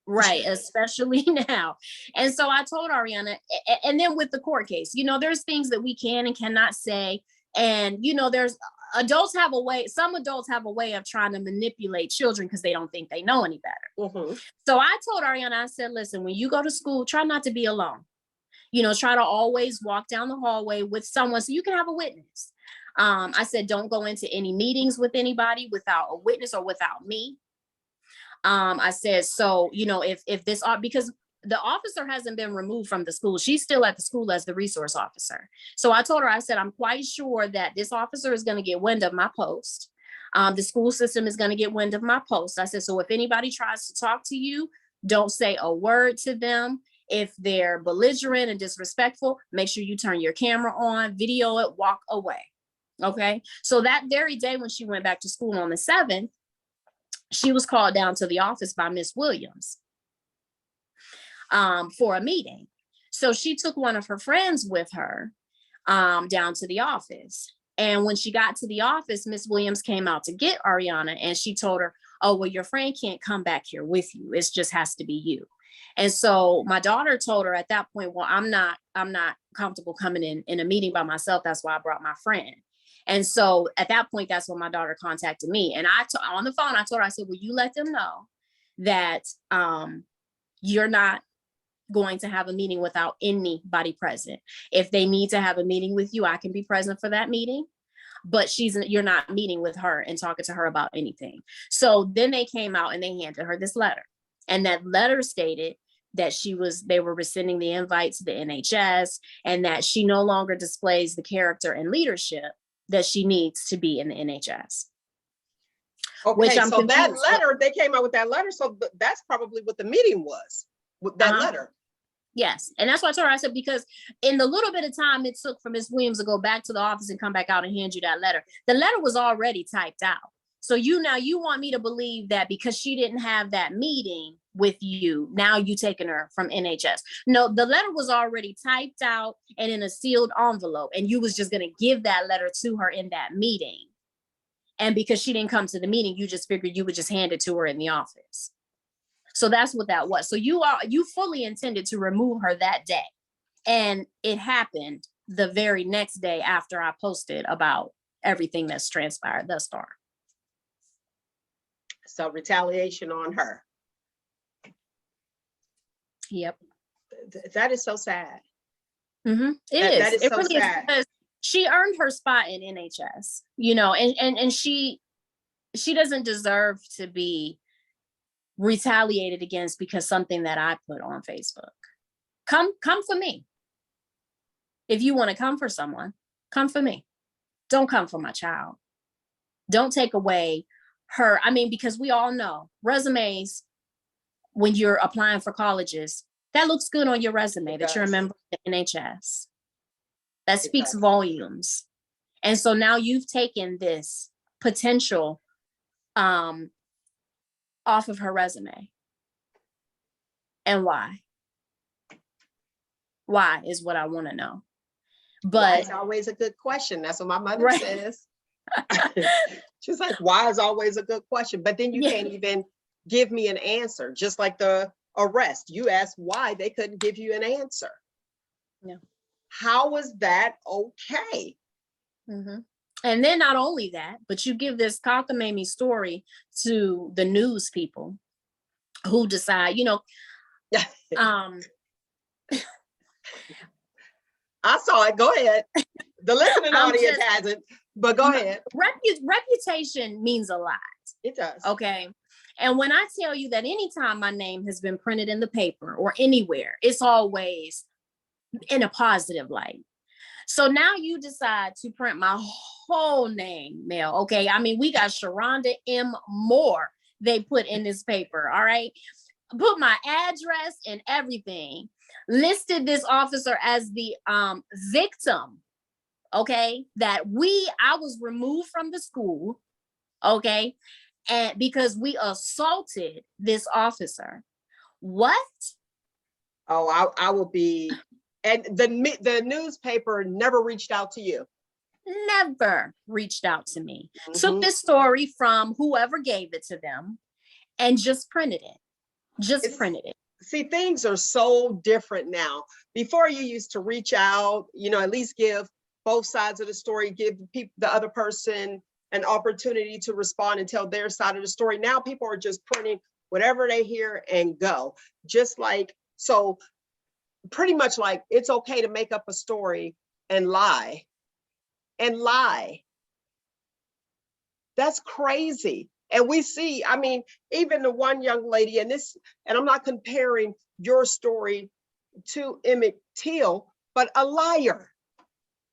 Right. Especially now. And so I told Ariana, and then with the court case, there's things that we can and cannot say. And, there's adults have a way, some adults have a way of trying to manipulate children because they don't think they know any better. So I told Ariana, I said, listen, when you go to school, try not to be alone. Try to always walk down the hallway with someone so you can have a witness. I said, don't go into any meetings with anybody without a witness or without me. I said, so, you know, if this, because the officer hasn't been removed from the school. She's still at the school as the resource officer. So I told her, I said, I'm quite sure that this officer is going to get wind of my post. The school system is going to get wind of my post. I said, so if anybody tries to talk to you, don't say a word to them. If they're belligerent and disrespectful, make sure you turn your camera on, video it, walk away. Okay. So that very day when she went back to school on the 7th, she was called down to the office by Miss Williams for a meeting. So she took one of her friends with her down to the office. And when she got to the office, Miss Williams came out to get Ariana, and she told her, oh, well, your friend can't come back here with you. It just has to be you. And so my daughter told her at that point, well, I'm not comfortable coming in a meeting by myself. That's why I brought my friend. And so at that point, that's when my daughter contacted me. And on the phone, I told her, I said, will you let them know that you're not going to have a meeting without anybody present. If they need to have a meeting with you, I can be present for that meeting, but you're not meeting with her and talking to her about anything. So then they came out and they handed her this letter. And that letter stated that they were rescinding the invite to the NHS, and that she no longer displays the character and leadership that she needs to be in the NHS. Okay, so that letter, they came out with that letter. So that's probably what the meeting was, with that letter. Yes. And that's why I told her, I said, because in the little bit of time it took for Ms. Williams to go back to the office and come back out and hand you that letter, the letter was already typed out. So you want me to believe that because she didn't have that meeting with you, now you taking her from NHS. No, the letter was already typed out and in a sealed envelope, and you was just going to give that letter to her in that meeting. And because she didn't come to the meeting, you just figured you would just hand it to her in the office. So that's what that was. So you fully intended to remove her that day. And it happened the very next day after I posted about everything that's transpired thus far. So retaliation on her. Yep. That is so sad. Mm-hmm. That is so really sad. Because she earned her spot in NHS, you know, and she doesn't deserve to be retaliated against because something that I put on Facebook. Come for me. If you want to come for someone, come for me. Don't come for my child. Don't take away her. I mean, because we all know resumes, when you're applying for colleges, that looks good on your resume that you're a member of the NHS. That speaks volumes. And so now you've taken this potential off of her resume. And why? Why is what I want to know. But it's always a good question. That's what my mother says. She's like, why is always a good question? But then you can't even give me an answer. Just like the arrest. You asked why, they couldn't give you an answer. No. How was that okay? Mm-hmm. And then not only that, but you give this cockamamie story to the news people who decide, you know, I saw it. Go ahead. The listening audience hasn't, but go ahead. Reputation means a lot. It does. Okay. And when I tell you that anytime my name has been printed in the paper or anywhere, it's always in a positive light. So now you decide to print my whole name, Mel. Okay. I mean, we got Sharonda M. Moore they put in this paper. All right. Put my address and everything. Listed this officer as the victim. Okay. That I was removed from the school. Okay. And because we assaulted this officer. What? Oh, I will be. And the newspaper never reached out to you? Never reached out to me. Mm-hmm. Took this story from whoever gave it to them and just printed it. Printed it. See, things are so different now. Before you used to reach out, you know, at least give both sides of the story, give the other person an opportunity to respond and tell their side of the story. Now people are just printing whatever they hear and go. Just like, so pretty much like it's okay to make up a story and lie That's crazy. And we see, I mean, even the one young lady, and I'm not comparing your story to Emmett Till, but a liar.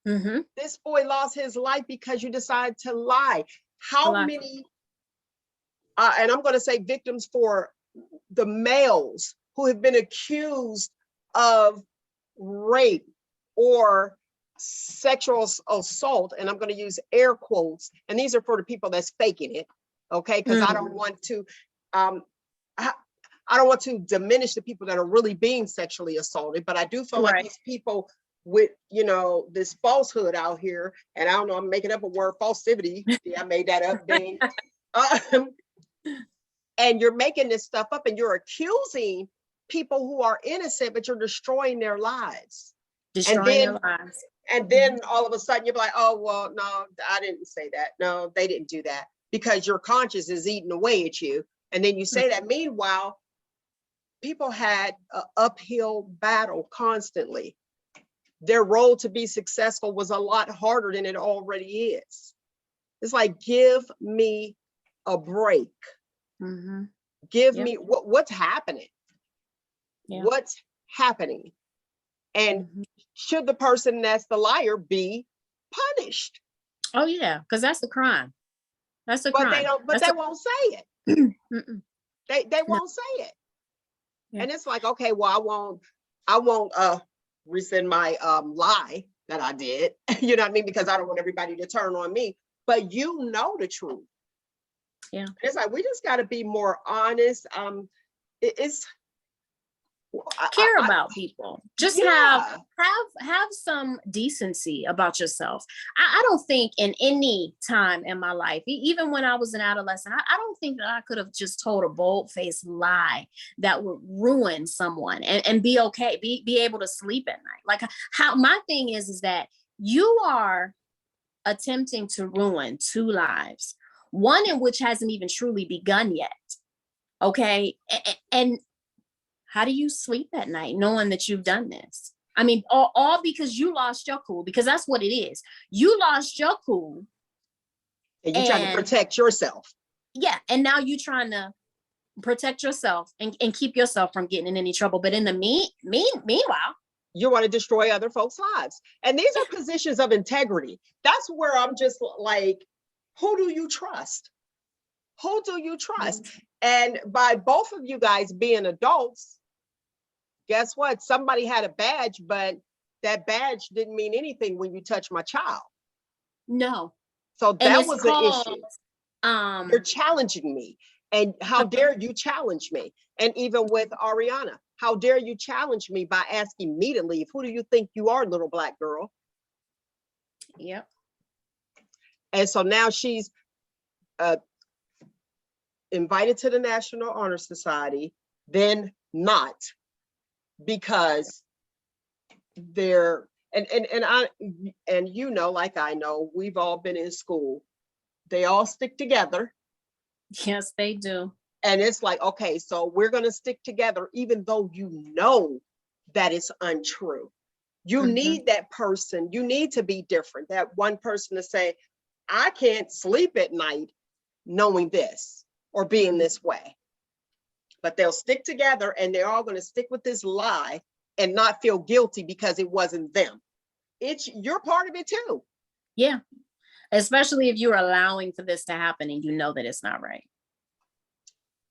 Mm-hmm. This boy lost his life because you decided to lie. How many, and I'm going to say victims for the males who have been accused of rape or sexual assault, and I'm going to use air quotes, and these are for the people that's faking it, okay? Because I don't want to, I don't want to diminish the people that are really being sexually assaulted, but I do feel like these people with, you know, this falsehood out here, and I don't know, I'm making up a word, falsivity. Yeah, I made that up, dang. And you're making this stuff up and you're accusing people who are innocent, but you're destroying their lives. Their lives. And then all of a sudden you're like, oh, well, no, I didn't say that. No, they didn't do that, because your conscience is eating away at you. And then you say that. Meanwhile, people had an uphill battle constantly. Their role to be successful was a lot harder than it already is. It's like, give me a break. Mm-hmm. Give me what's happening. Yeah. What's happening? And should the person that's the liar be punished? Oh yeah, because that's a crime. That's a crime. They don't. But they won't say it. They won't say it. Yeah. And it's like, okay, well, I won't rescind my lie that I did. You know what I mean? Because I don't want everybody to turn on me. But you know the truth. Yeah. And it's like, we just got to be more honest. Care about people. Just have some decency about yourself. I don't think in any time in my life, even when I was an adolescent, I don't think that I could have just told a bold-faced lie that would ruin someone and be okay, be able to sleep at night. Like, how my thing is that you are attempting to ruin two lives, one in which hasn't even truly begun yet. Okay. And how do you sleep at night knowing that you've done this? I mean, all because you lost your cool, because that's what it is. You lost your cool. And you're trying to protect yourself. Yeah. And now you're trying to protect yourself and keep yourself from getting in any trouble. But in the meanwhile, you want to destroy other folks' lives. And these are positions of integrity. That's where I'm just like, who do you trust? Who do you trust? And by both of you guys being adults, guess what? Somebody had a badge, but that badge didn't mean anything when you touched my child. No. So that was an issue. You're challenging me. And how dare you challenge me? And even with Ariana, how dare you challenge me by asking me to leave? Who do you think you are, little black girl? Yep. And so now she's invited to the National Honor Society, then not, because they're, and you know, like I know, we've all been in school. They all stick together. Yes, they do. And it's like, okay, so we're going to stick together, even though you know that it's untrue. You need that person. You need to be different. That one person to say, I can't sleep at night knowing this or being this way. But they'll stick together and they're all going to stick with this lie and not feel guilty because it wasn't them. You're part of it too. Yeah. Especially if you're allowing for this to happen and you know that it's not right.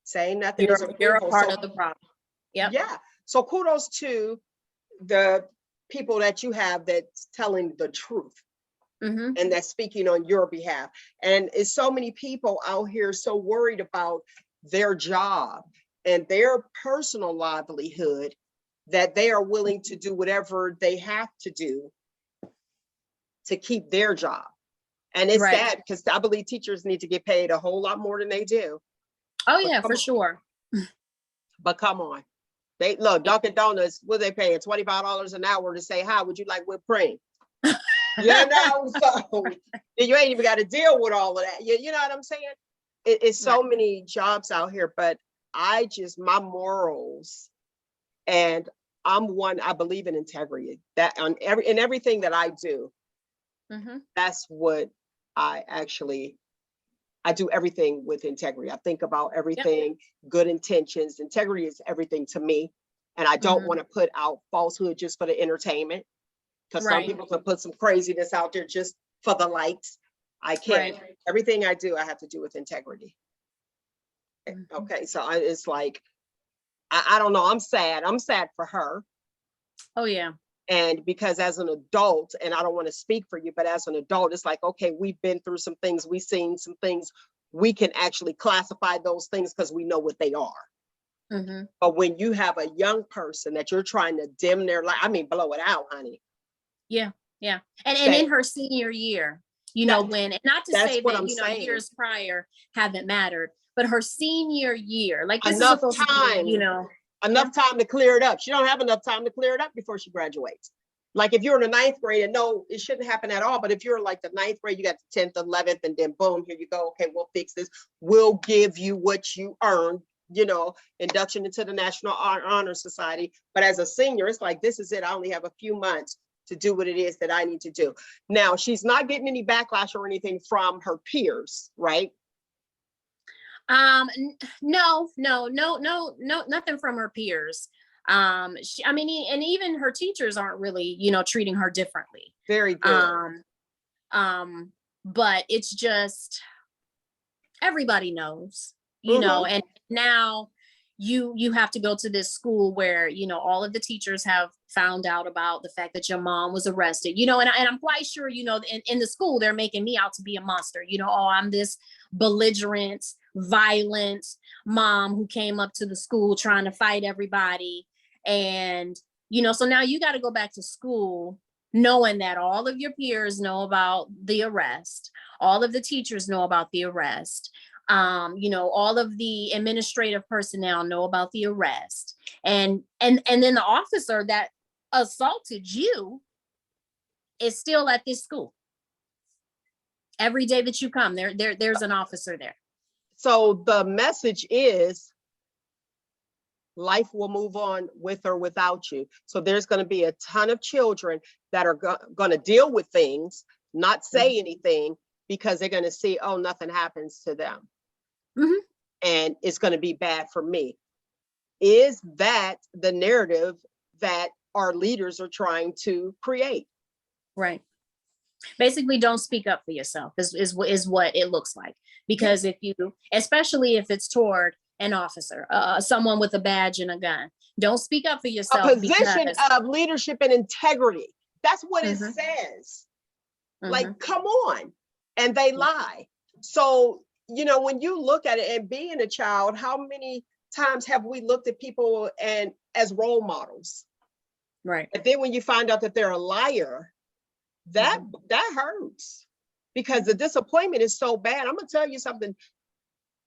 Saying nothing is you're a part of the problem. Yep. Yeah. So kudos to the people that you have that's telling the truth and that's speaking on your behalf. And it's so many people out here so worried about their job and their personal livelihood that they are willing to do whatever they have to do to keep their job. And it's sad because I believe teachers need to get paid a whole lot more than they do. Oh yeah, for sure. But come on. They look, Dunkin' Donuts, what they paying? $25 an hour to say, hi, would you like whipped cream? You know, so you ain't even got to deal with all of that. You know what I'm saying? It's so many jobs out here, but my morals, and I believe in integrity. That in everything that I do, that's what I actually I do everything with integrity. I think about everything, good intentions. Integrity is everything to me. And I don't want to put out falsehood just for the entertainment, because some people can put some craziness out there just for the likes. I can't. Everything I do, I have to do with integrity. Okay, so it's like, I don't know. I'm sad. I'm sad for her. Oh, yeah. And because as an adult, and I don't want to speak for you, but as an adult, it's like, okay, we've been through some things, we've seen some things, we can actually classify those things because we know what they are. But when you have a young person that you're trying to dim their light, I mean, blow it out, honey. Yeah, yeah. And in her senior year, you know, when, and not to say that, you know, years prior haven't mattered, but her senior year, like this enough is supposed time, to be, you know, enough time to clear it up. She don't have enough time to clear it up before she graduates. Like if you're in the 9th grade, and no, it shouldn't happen at all. But if you're like the 9th grade, you got the 10th, 11th, and then boom, here you go. Okay, we'll fix this. We'll give you what you earned, you know, induction into the National Honor Society. But as a senior, it's like, this is it. I only have a few months to do what it is that I need to do. Now, she's not getting any backlash or anything from her peers, right? No, nothing from her peers. I mean, and even her teachers aren't really, you know, treating her differently. Very good. But it's just, everybody knows, you know, and now you have to go to this school where, you know, all of the teachers have found out about the fact that your mom was arrested, you know, and I'm quite sure, you know, in the school, they're making me out to be a monster, you know, oh, I'm this belligerent, violent mom who came up to the school trying to fight everybody. And, you know, so now you got to go back to school knowing that all of your peers know about the arrest, all of the teachers know about the arrest, you know, all of the administrative personnel know about the arrest, and then the officer that assaulted you is still at this school. Every day that you come, there's an officer there. So the message is, life will move on with or without you. So there's going to be a ton of children that are going to deal with things, not say anything, because they're going to see, oh, nothing happens to them. And it's going to be bad for me. Is that the narrative that our leaders are trying to create? Right. Basically, don't speak up for yourself is what it looks like. Because if you, especially if it's toward an officer, someone with a badge and a gun, don't speak up for yourself. A position of leadership and integrity. That's what it says. Like, come on. And they lie. So, you know, when you look at it, and being a child, how many times have we looked at people and as role models? Right. But then when you find out that they're a liar, that hurts, because the disappointment is so bad. I'm gonna tell you something.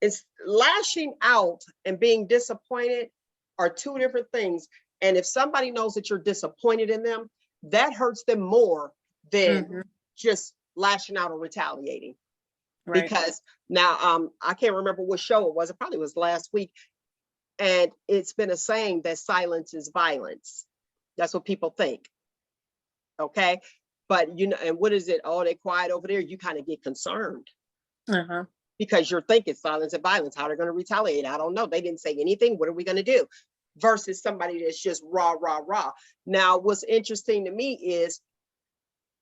It's lashing out and being disappointed are two different things. And if somebody knows that you're disappointed in them, that hurts them more than just lashing out or retaliating. Right. Because now I can't remember what show it was. It probably was last week. And it's been a saying that silence is violence. That's what people think. Okay. But, you know, and what is it? Oh, they quiet over there. You kind of get concerned because you're thinking silence and violence. How they're going to retaliate? I don't know. They didn't say anything. What are we going to do? Versus somebody that's just rah, rah, rah. Now, what's interesting to me is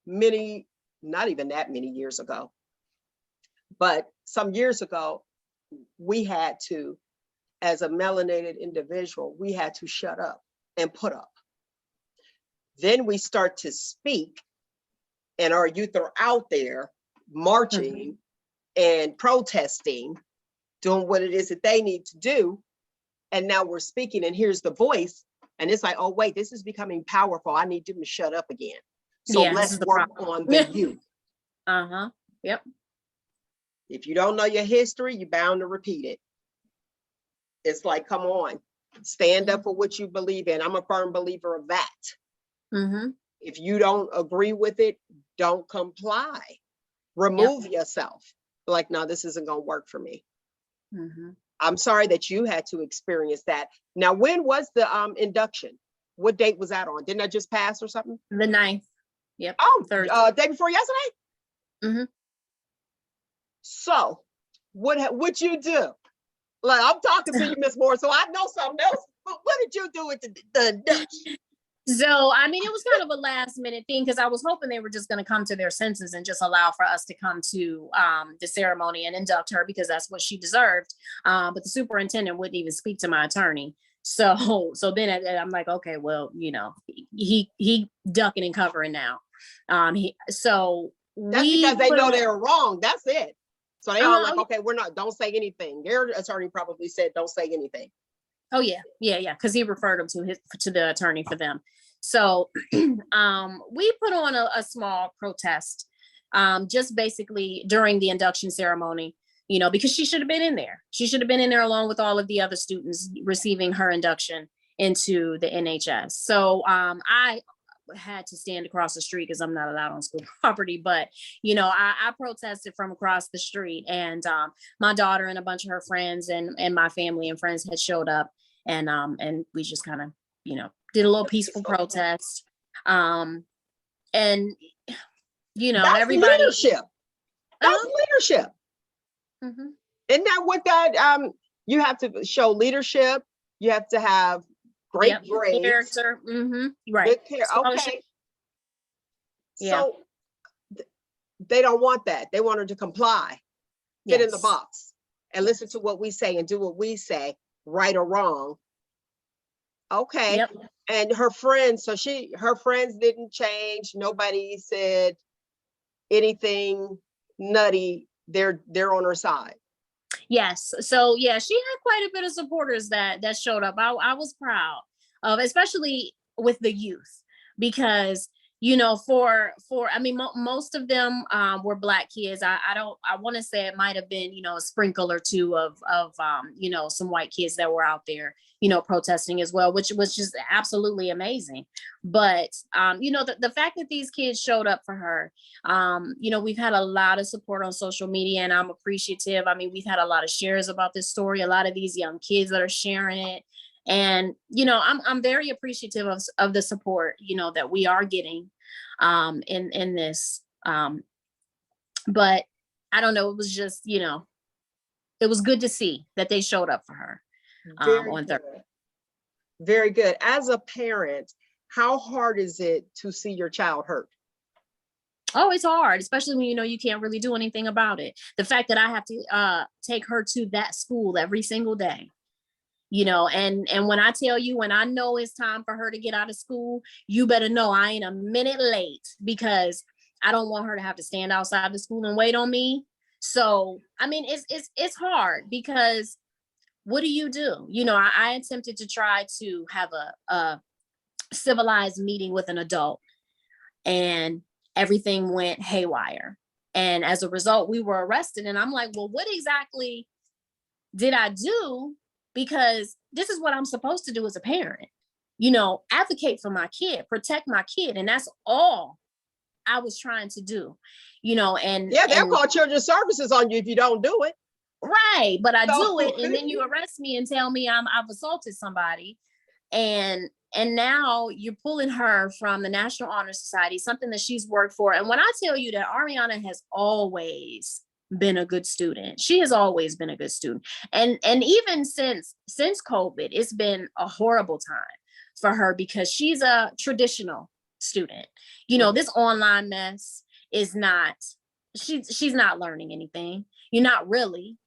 not even that many years ago, but some years ago, we had to, as a melanated individual, we had to shut up and put up. Then we start to speak, and our youth are out there marching and protesting, doing what it is that they need to do. And now we're speaking, and here's the voice. And it's like, oh, wait, this is becoming powerful. I need them to shut up again. So let's work on the youth. Yep. If you don't know your history, you're bound to repeat it. It's like, come on, stand up for what you believe in. I'm a firm believer of that. If you don't agree with it, don't comply. Remove yourself. Like, no, this isn't going to work for me. I'm sorry that you had to experience that. Now, when was the induction? What date was that on? Didn't that just pass or something? The 9th. Yep. Oh, day before yesterday? So What you do? Like, I'm talking to you, Miss Moore, so I know something else. But what did you do with the induction? So, I mean, it was kind of a last minute thing because I was hoping they were just going to come to their senses and just allow for us to come to the ceremony and induct her because that's what she deserved. But the superintendent wouldn't even speak to my attorney. So then I'm like, okay, well, he ducking and covering now. That's because they know they're wrong. That's it. So they all like, okay, don't say anything. Their attorney probably said, don't say anything. Oh yeah. Because he referred them to the attorney for them. So we put on a small protest, just basically during the induction ceremony, because she should have been in there. She should have been in there along with all of the other students receiving her induction into the NHS. So I had to stand across the street because I'm not allowed on school property, but I protested from across the street, and my daughter and a bunch of her friends and my family and friends had showed up, and we just kind of did a little peaceful protest, and that's everybody leadership. That's leadership. Mm-hmm. Isn't that what that you have to show leadership? You have to have great grades, character. Mm-hmm. Right. Okay. So they don't want that. They want her to comply, fit in the box, and listen to what we say and do what we say, right or wrong. Okay. Yep. And her friends, her friends didn't change. Nobody said anything nutty. They're on her side. Yes. So she had quite a bit of supporters that showed up. I was proud of, especially with the youth, because most of them were Black kids. I want to say it might have been a sprinkle or two of some white kids that were out there protesting as well, which was just absolutely amazing. But the fact that these kids showed up for her, we've had a lot of support on social media, and I'm appreciative. I mean, we've had a lot of shares about this story, a lot of these young kids that are sharing it. And, I'm very appreciative of the support, that we are getting in this. But I don't know, it was just, it was good to see that they showed up for her on Thursday. Very good. As a parent, how hard is it to see your child hurt? Oh, it's hard, especially when you can't really do anything about it. The fact that I have to take her to that school every single day. And when I tell you, when I know it's time for her to get out of school, you better know I ain't a minute late, because I don't want her to have to stand outside the school and wait on me. So, I mean, it's hard, because what do? I attempted to try to have a civilized meeting with an adult, and everything went haywire. And as a result, we were arrested. And I'm like, well, what exactly did I do? Because this is what I'm supposed to do as a parent, advocate for my kid, protect my kid. And that's all I was trying to do, and they'll call children's services on you if you don't do it. Right. But I do it. And then you arrest me and tell me I've assaulted somebody. And now you're pulling her from the National Honor Society, something that she's worked for. And when I tell you that Ariana has always been a good student, she has always been a good student. And even since COVID, it's been a horrible time for her, because she's a traditional student. This online mess is not, she's not learning anything. You're not really.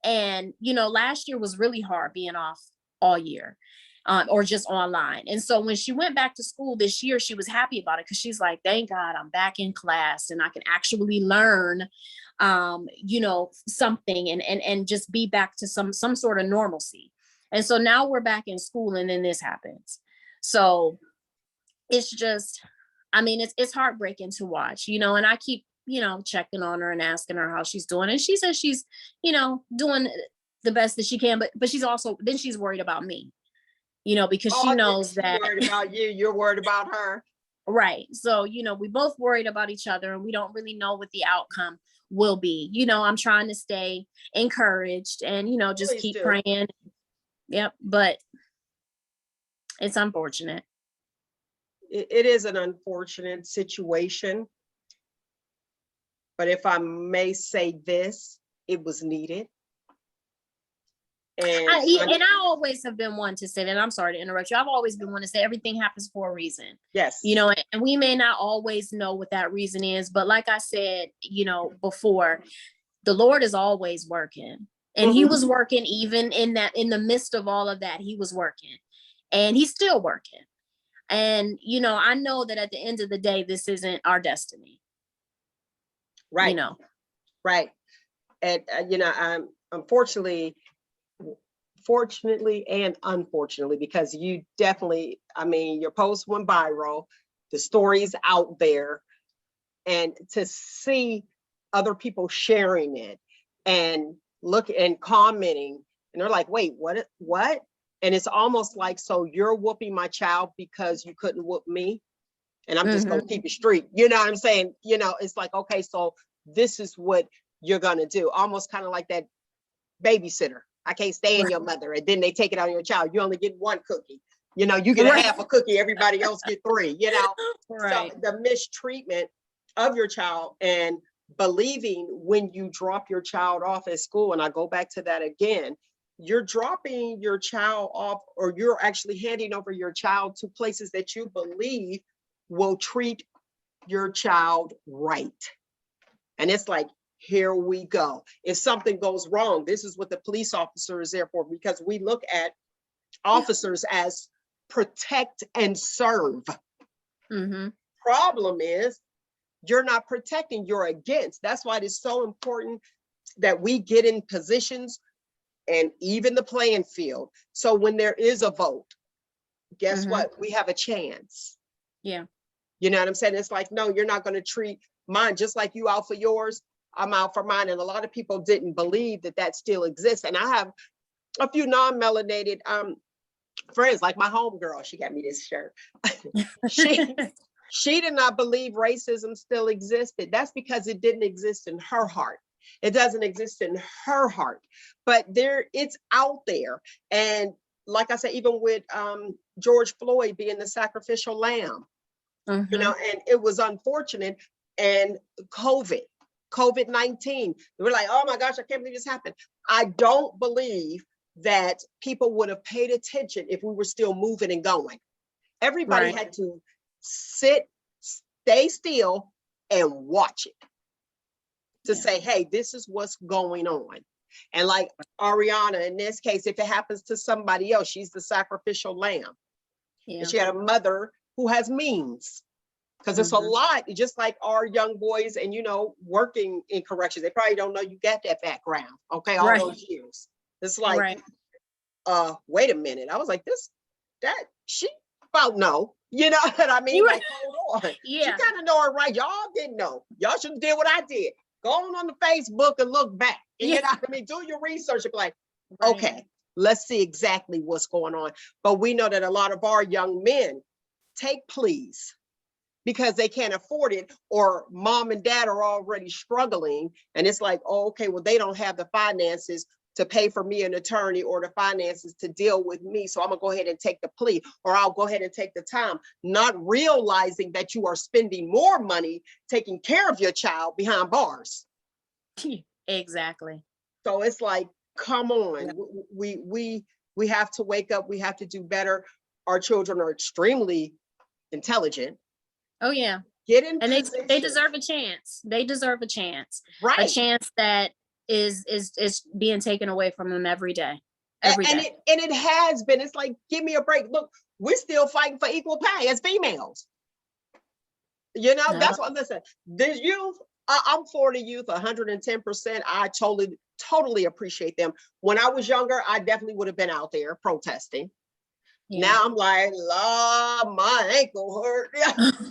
And, last year was really hard being off all year. Or just online. And so when she went back to school this year, she was happy about it, because she's like, thank God I'm back in class and I can actually learn, something and just be back to some sort of normalcy. And so now we're back in school, and then this happens. So it's just, it's heartbreaking to watch, and I keep, checking on her and asking her how she's doing. And she says she's, doing the best that she can, but she's also, then she's worried about me. Because she knows that worried about you, you're worried about her. Right. So, we both worried about each other, and we don't really know what the outcome will be. I'm trying to stay encouraged and, just Please keep do. praying. Yep. But it's unfortunate. It is an unfortunate situation. But if I may say this, it was needed. And I always have been one to say that. I'm sorry to interrupt you. I've always been one to say everything happens for a reason. yes, You know, and we may not always know what that reason is, but like I said, you know, before, the Lord is always working. And he was working even in the midst of all of that, he was working. And he's still working. And, you know, I know that at the end of the day, this isn't our destiny. right, You know. right. And, you know, fortunately and unfortunately, because you definitely, I mean, your post went viral, the story's out there, and to see other people sharing it and look and commenting, and they're like, wait, what? And it's almost like, so you're whooping my child because you couldn't whoop me? And I'm just gonna keep it street. You know what I'm saying? You know, it's like, okay, so this is what you're gonna do. Almost kind of like that babysitter. I can't stand your mother. And then they take it out on your child. You only get one cookie. You know, you get a half a cookie, everybody else get 3, you know? Right. So the mistreatment of your child and believing when you drop your child off at school, and I go back to that again, you're dropping your child off, or you're actually handing over your child to places that you believe will treat your child right. And it's like, here we go. If something goes wrong, this is what the police officer is there for, because we look at officers as protect and serve. Problem is, you're not protecting, you're against. That's why it is so important that we get in positions and even the playing field. So when there is a vote, guess what? We have a chance. Yeah. You know what I'm saying? It's like, no, you're not going to treat mine just like you out for yours. I'm out for mine. And a lot of people didn't believe that that still exists. And I have a few non-melanated friends, like my homegirl. She got me this shirt. She did not believe racism still existed. That's because it didn't exist in her heart. It doesn't exist in her heart, but it's out there. And like I said, even with George Floyd being the sacrificial lamb, you know, and it was unfortunate. And COVID-19, we're like, oh my gosh, I can't believe this happened. I don't believe that people would have paid attention if we were still moving and going. Everybody had to sit, stay still, and watch it to say, hey, this is what's going on. And like Ariana, in this case, if it happens to somebody else, she's the sacrificial lamb. And she had a mother who has means. Because it's a lot, just like our young boys and, you know, working in corrections, they probably don't know you got that background, okay, all those years. It's like, wait a minute. I was like, she about know, you know what I mean? Like, hold on. She kind of know it right. Y'all didn't know. Y'all should have did what I did. Go on the Facebook and look back. And you know what I mean? Do your research and be like, okay, let's see exactly what's going on. But we know that a lot of our young men take pleas because they can't afford it, or mom and dad are already struggling. And it's like, oh, okay, well, they don't have the finances to pay for me an attorney or the finances to deal with me. So I'm gonna go ahead and take the plea, or I'll go ahead and take the time, not realizing that you are spending more money taking care of your child behind bars. Exactly. So it's like, come on, we have to wake up. We have to do better. Our children are extremely intelligent. Oh yeah. Get in and position. they deserve a chance. They deserve a chance. Right. A chance that is being taken away from them every day. Every day. It has been. It's like, give me a break. Look, we're still fighting for equal pay as females. You know, that's what, listen, the youth, I'm for the youth 110%. I totally appreciate them. When I was younger, I definitely would have been out there protesting. Yeah. Now I'm like, Lord, my ankle hurt.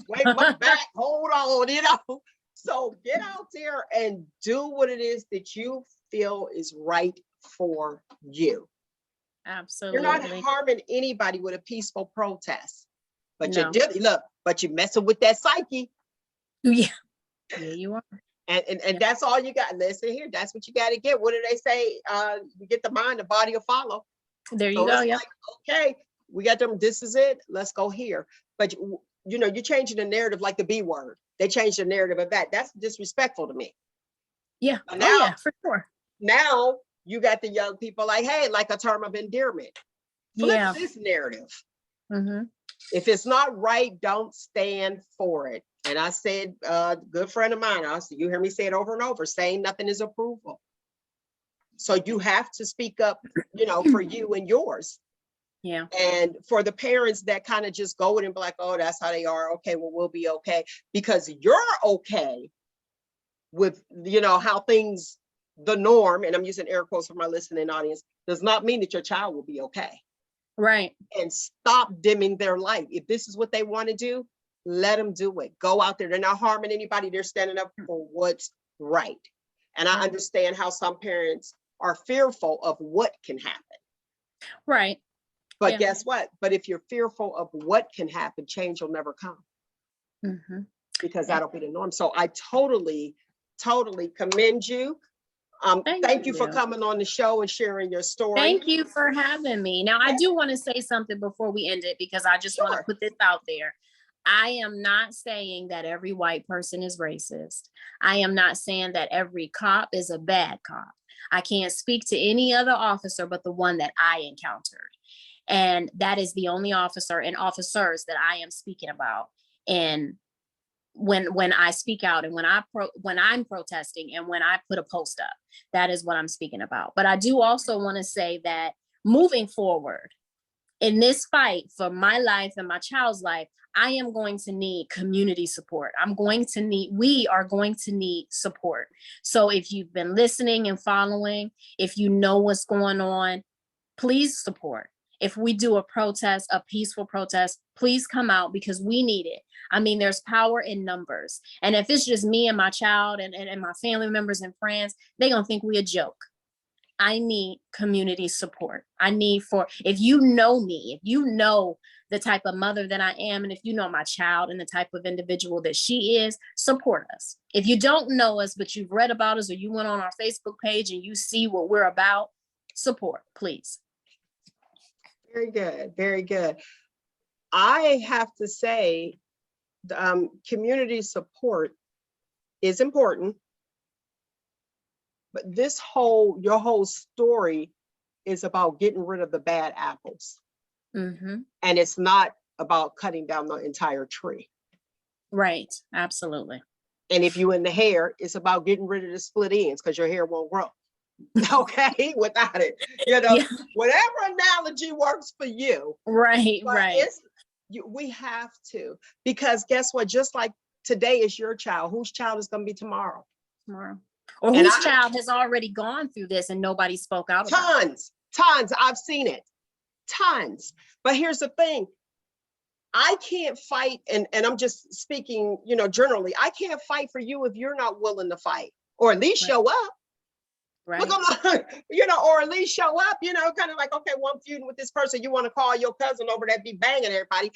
Wait, my back, hold on, you know. So get out there and do what it is that you feel is right for you. Absolutely. You're not harming anybody with a peaceful protest. But you're messing with that psyche. Yeah. Yeah, you are. And that's all you got. Listen here, that's what you got to get. What do they say? You get the mind, the body will follow. There you go. Yeah. Like, okay, we got them. This is it. Let's go here. But you know, you're changing the narrative, like the B word. They changed the narrative of that. That's disrespectful to me. Yeah. Now, for sure. now you got the young people like, hey, like a term of endearment. Flip Yeah. this narrative. Mm-hmm. If it's not right, don't stand for it. And I said, good friend of mine, you hear me say it over and over, saying nothing is approval. So you have to speak up, for you and yours. Yeah. And for the parents that kind of just go in and be like, oh, that's how they are. Okay, well, we'll be okay. Because you're okay with, how things, the norm, and I'm using air quotes for my listening audience, does not mean that your child will be okay. Right. And stop dimming their light. If this is what they want to do, let them do it. Go out there. They're not harming anybody. They're standing up for what's right. And I understand how some parents are fearful of what can happen. Right. But guess what? But if you're fearful of what can happen, change will never come. Mm-hmm. Because that'll be the norm. So I totally commend you. Thank you for coming on the show and sharing your story. Thank you for having me. Now, I do want to say something before we end it, because I just want to put this out there. I am not saying that every white person is racist. I am not saying that every cop is a bad cop. I can't speak to any other officer but the one that I encountered. And that is the only officer and officers that I am speaking about. And when I speak out and when I'm protesting and when I put a post up, that is what I'm speaking about. But I do also want to say that moving forward in this fight for my life and my child's life, I am going to need community support. We are going to need support. So if you've been listening and following, if you know what's going on, please support. If we do a protest, a peaceful protest, please come out, because we need it. I mean, there's power in numbers. And if it's just me and my child and my family members and friends, they're going to think we a joke. I need community support. If you know me, if you know the type of mother that I am, and if you know my child and the type of individual that she is, support us. If you don't know us, but you've read about us or you went on our Facebook page and you see what we're about, support, please. Very good. Very good. I have to say, community support is important, but your whole story is about getting rid of the bad apples. Mm-hmm. And it's not about cutting down the entire tree. Right. Absolutely. And if you're in the hair, it's about getting rid of the split ends, because your hair won't grow. Okay, without it, whatever analogy works for you. Right, right. We have to, because guess what? Just like today is your child, whose child is going to be tomorrow? Or whose child has already gone through this and nobody spoke out about it. Tons. I've seen it. Tons. But here's the thing. I can't fight, and I'm just speaking, generally, I can't fight for you if you're not willing to fight, or at least show up. Right. Or at least show up, kind of like, okay, well, I'm feuding with this person. You want to call your cousin over that be banging everybody,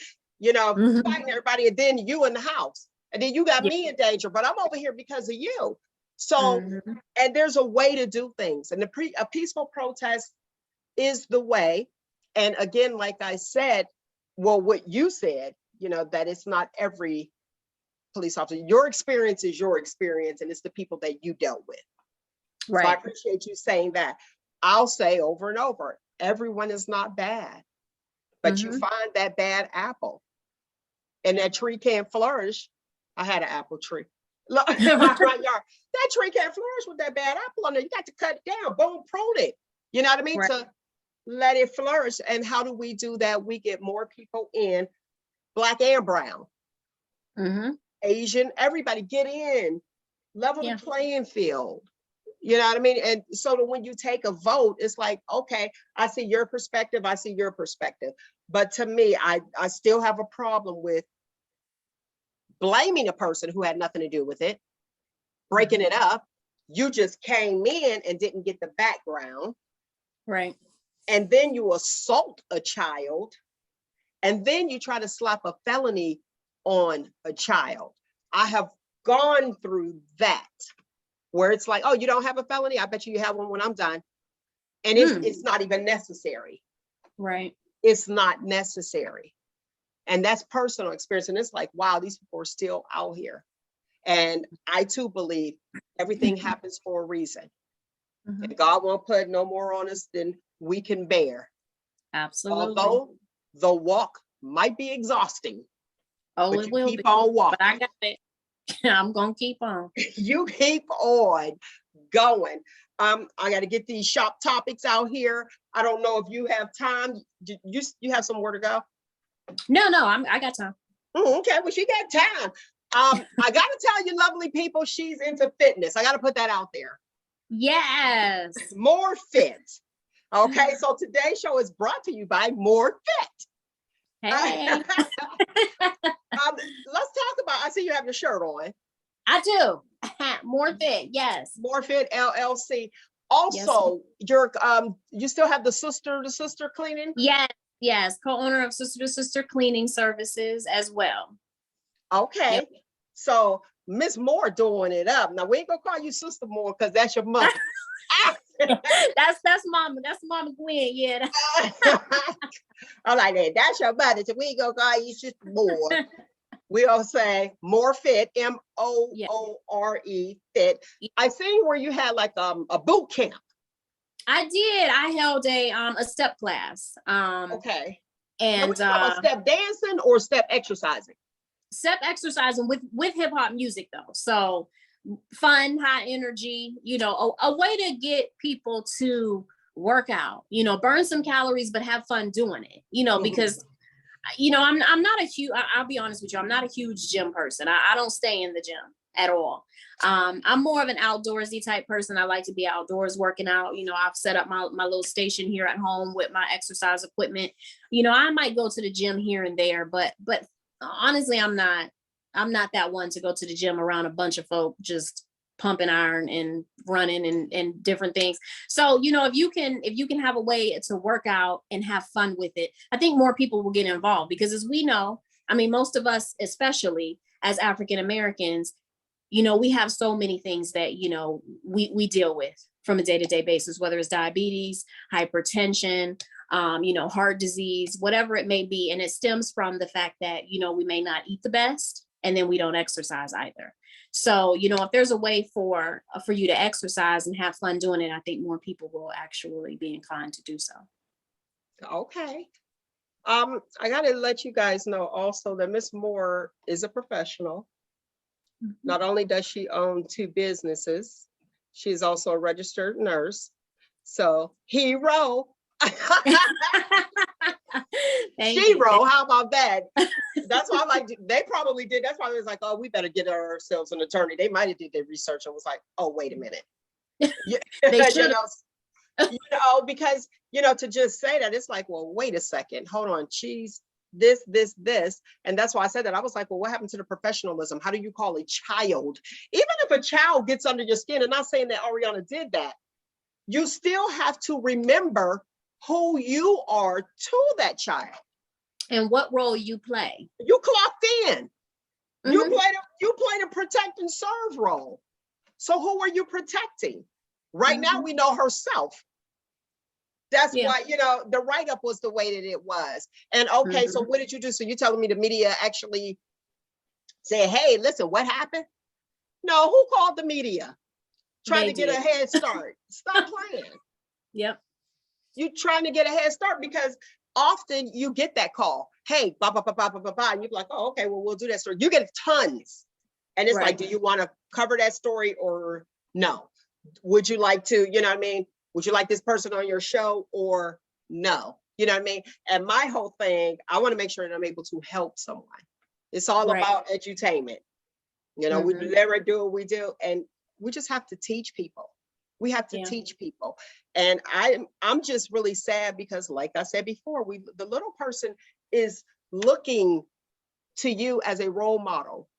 fighting everybody, and then you in the house. And then you got me in danger, but I'm over here because of you. So, and there's a way to do things. And a peaceful protest is the way. And again, like I said, well, what you said, that it's not every police officer. Your experience is your experience, and it's the people that you dealt with. Right. So I appreciate you saying that. I'll say over and over, everyone is not bad, but you find that bad apple and that tree can't flourish. I had an apple tree in my front yard. That tree can't flourish with that bad apple on there. You got to cut it down, boom, prune it. You know what I mean? Right. To let it flourish. And how do we do that? We get more people in, Black and brown, Asian, everybody get in, level the playing field. You know what I mean? And so that when you take a vote, it's like, okay, I see your perspective. I see your perspective. But to me, I still have a problem with blaming a person who had nothing to do with it, breaking it up. You just came in and didn't get the background. Right. And then you assault a child. And then you try to slap a felony on a child. I have gone through that, where it's like, oh, you don't have a felony? I bet you have one when I'm done. And it's not even necessary. Right. It's not necessary. And that's personal experience. And it's like, wow, these people are still out here. And I too believe everything happens for a reason. Mhm. And God won't put no more on us than we can bear. Absolutely. Although the walk might be exhausting, Oh, but it you will keep be. on But I walking. got it. I'm gonna keep on. You keep on going. I got to get these shop topics out here. I don't know if you have time. You have somewhere to go? No, I got time. Okay, well, she got time. I got to tell you, lovely people, she's into fitness. I got to put that out there. Yes. More Fit. Okay, so today's show is brought to you by More Fit. Hey, Let's talk about, I see you have your shirt on. I do. More fit. Yes. More Fit LLC. Yes. Also, you still have the sister cleaning? Yes. Yes. Co-owner of Sister to Sister Cleaning Services as well. Okay. Yep. So Miss Moore doing it up. Now we ain't gonna call you Sister Moore because that's your mother. That's Mama. That's Mama Gwen. Yeah. I'm like that. That's your mother. So we ain't gonna call you Sister Moore. We'll say More Fit, MOORE Fit. I seen where you had like a boot camp. I did. I held a step class. Okay. And step dancing or step exercising? step exercising with hip hop music though. So fun, high energy, a way to get people to work out, burn some calories, but have fun doing it, because I'm not a huge, I'll be honest with you, I'm not a huge gym person. I don't stay in the gym at all. I'm more of an outdoorsy type person. I like to be outdoors working out. I've set up my little station here at home with my exercise equipment. I might go to the gym here and there, but honestly, I'm not that one to go to the gym around a bunch of folk just pumping iron and running and different things. So, if you can have a way to work out and have fun with it, I think more people will get involved because as we know, most of us, especially as African Americans, we have so many things that, we deal with from a day-to-day basis, whether it's diabetes, hypertension, heart disease, whatever it may be. And it stems from the fact that, we may not eat the best and then we don't exercise either. So, if there's a way for you to exercise and have fun doing it, I think more people will actually be inclined to do so. Okay. I got to let you guys know also that Miss Moore is a professional. Mm-hmm. Not only does she own 2 businesses, she's also a registered nurse. So, hero. Shiro, how about that? That's why I'm like, they probably did. That's why it was like, oh, we better get ourselves an attorney. They might have did their research and was like, oh, wait a minute. They should. Because, to just say that, it's like, well, wait a second, hold on, she's this. And that's why I said that. I was like, well, what happened to the professionalism? How do you call a child? Even if a child gets under your skin, and not saying that Ariana did that, you still have to remember who you are to that child. And what role you play. You clocked in. Mm-hmm. You played a protect and serve role. So who are you protecting? Right now, we know herself. That's why, the write-up was the way that it was. And okay, so what did you do? So you're telling me the media actually said, hey, listen, what happened? No, who called the media? Trying to get a head start. Stop playing. Yep. You're trying to get a head start because often you get that call. Hey, blah, blah, blah, blah, blah, blah, blah. And you're like, oh, okay, well, we'll do that story. You get tons. And it's like, do you want to cover that story or no? Would you like to, would you like this person on your show or no? You know what I mean? And my whole thing, I want to make sure that I'm able to help someone. It's all about edutainment. We never do what we do. And we just have to teach people. We have to teach people. And I'm just really sad because like I said before, the little person is looking to you as a role model.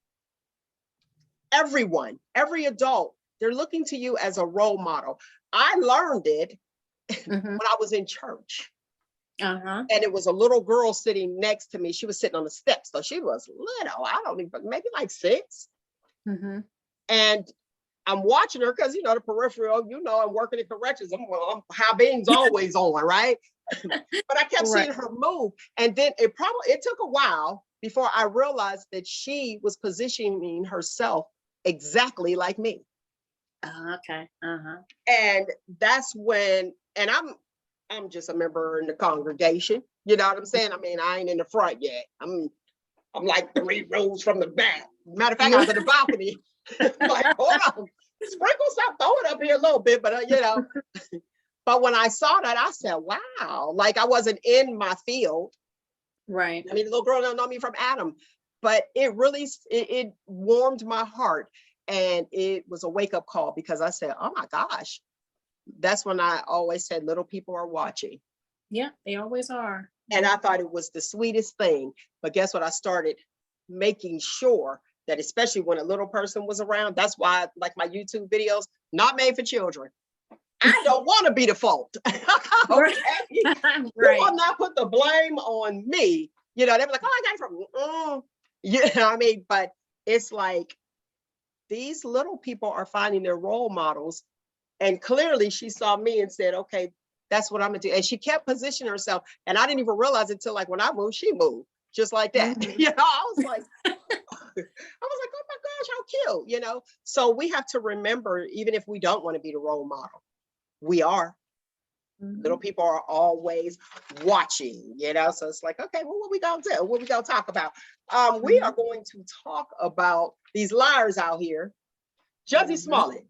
Everyone, every adult, they're looking to you as a role model. I learned it when I was in church. And it was a little girl sitting next to me. She was sitting on the steps. So she was little, I don't even, maybe like 6. And I'm watching her because, the peripheral, I'm working in corrections. I'm high beams always on, right? But I kept seeing her move. And then it took a while before I realized that she was positioning herself exactly like me. Okay. Uh-huh. And that's when, and I'm just a member in the congregation. You know what I'm saying? I mean, I ain't in the front yet. I'm like 3 rows from the back. Matter of fact, I was in the balcony. Like, hold on, sprinkle some, throw it up here a little bit, but you know. But when I saw that, I said, wow, like I wasn't in my field. Right. I mean, the little girl don't know me from Adam, but it really, it warmed my heart. And it was a wake up call because I said, oh my gosh, that's when I always said little people are watching. Yeah, they always are. And I thought it was the sweetest thing. But guess what? I started making sure that, especially when a little person was around, that's why like my YouTube videos, not made for children. I don't want to be the fault. Okay? You will not put the blame on me. You know, they be like, oh, I got it from, you know what I mean? But it's like, these little people are finding their role models. And clearly she saw me and said, okay, that's what I'm gonna do. And she kept positioning herself. And I didn't even realize it until like when I moved, she moved just like that. Mm-hmm. You know, I was like, oh my gosh, how cute, you know? So we have to remember, even if we don't want to be the role model, we are. Mm-hmm. Little people are always watching, you know? So it's like, okay, well, what we gonna do? What we gonna talk about? We are going to talk about these liars out here. Jussie Smollett,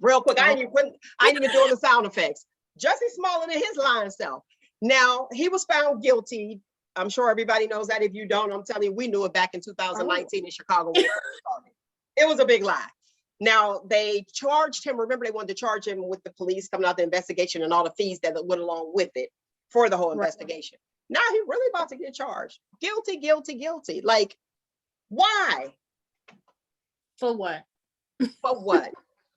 real quick, I ain't even doing the sound effects. Jussie Smollett and his lying self. Now, he was found guilty. I'm sure everybody knows that. If you don't, I'm telling you, we knew it back in 2019 in Chicago. When it first started. It was a big lie. Now, they charged him. Remember, they wanted to charge him with the police coming out the investigation and all the fees that went along with it for the whole investigation. Now he really about to get charged. Guilty, guilty, guilty. Like, why? For what? For what?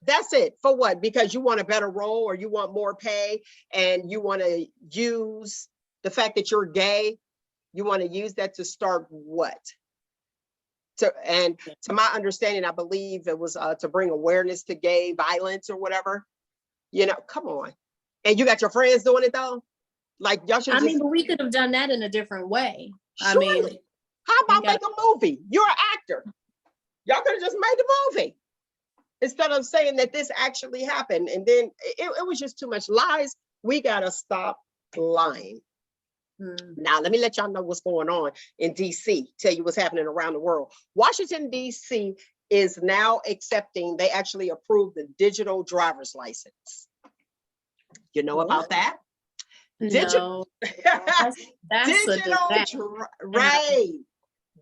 That's it. For what? Because you want a better role or you want more pay and you want to use the fact that you're gay. You want to use that to start what? And to my understanding, I believe it was to bring awareness to gay violence or whatever. You know, come on. And you got your friends doing it though? Like y'all should but we could have done that in a different way. Surely. How about make a movie? You're an actor. Y'all could have just made the movie. Instead of saying that this actually happened. And then it was just too much lies. We gotta stop lying. Now, let me let y'all know what's going on in DC, tell you what's happening around the world. Washington, DC is now accepting, they actually approved the digital driver's license. You know about that? No. Right.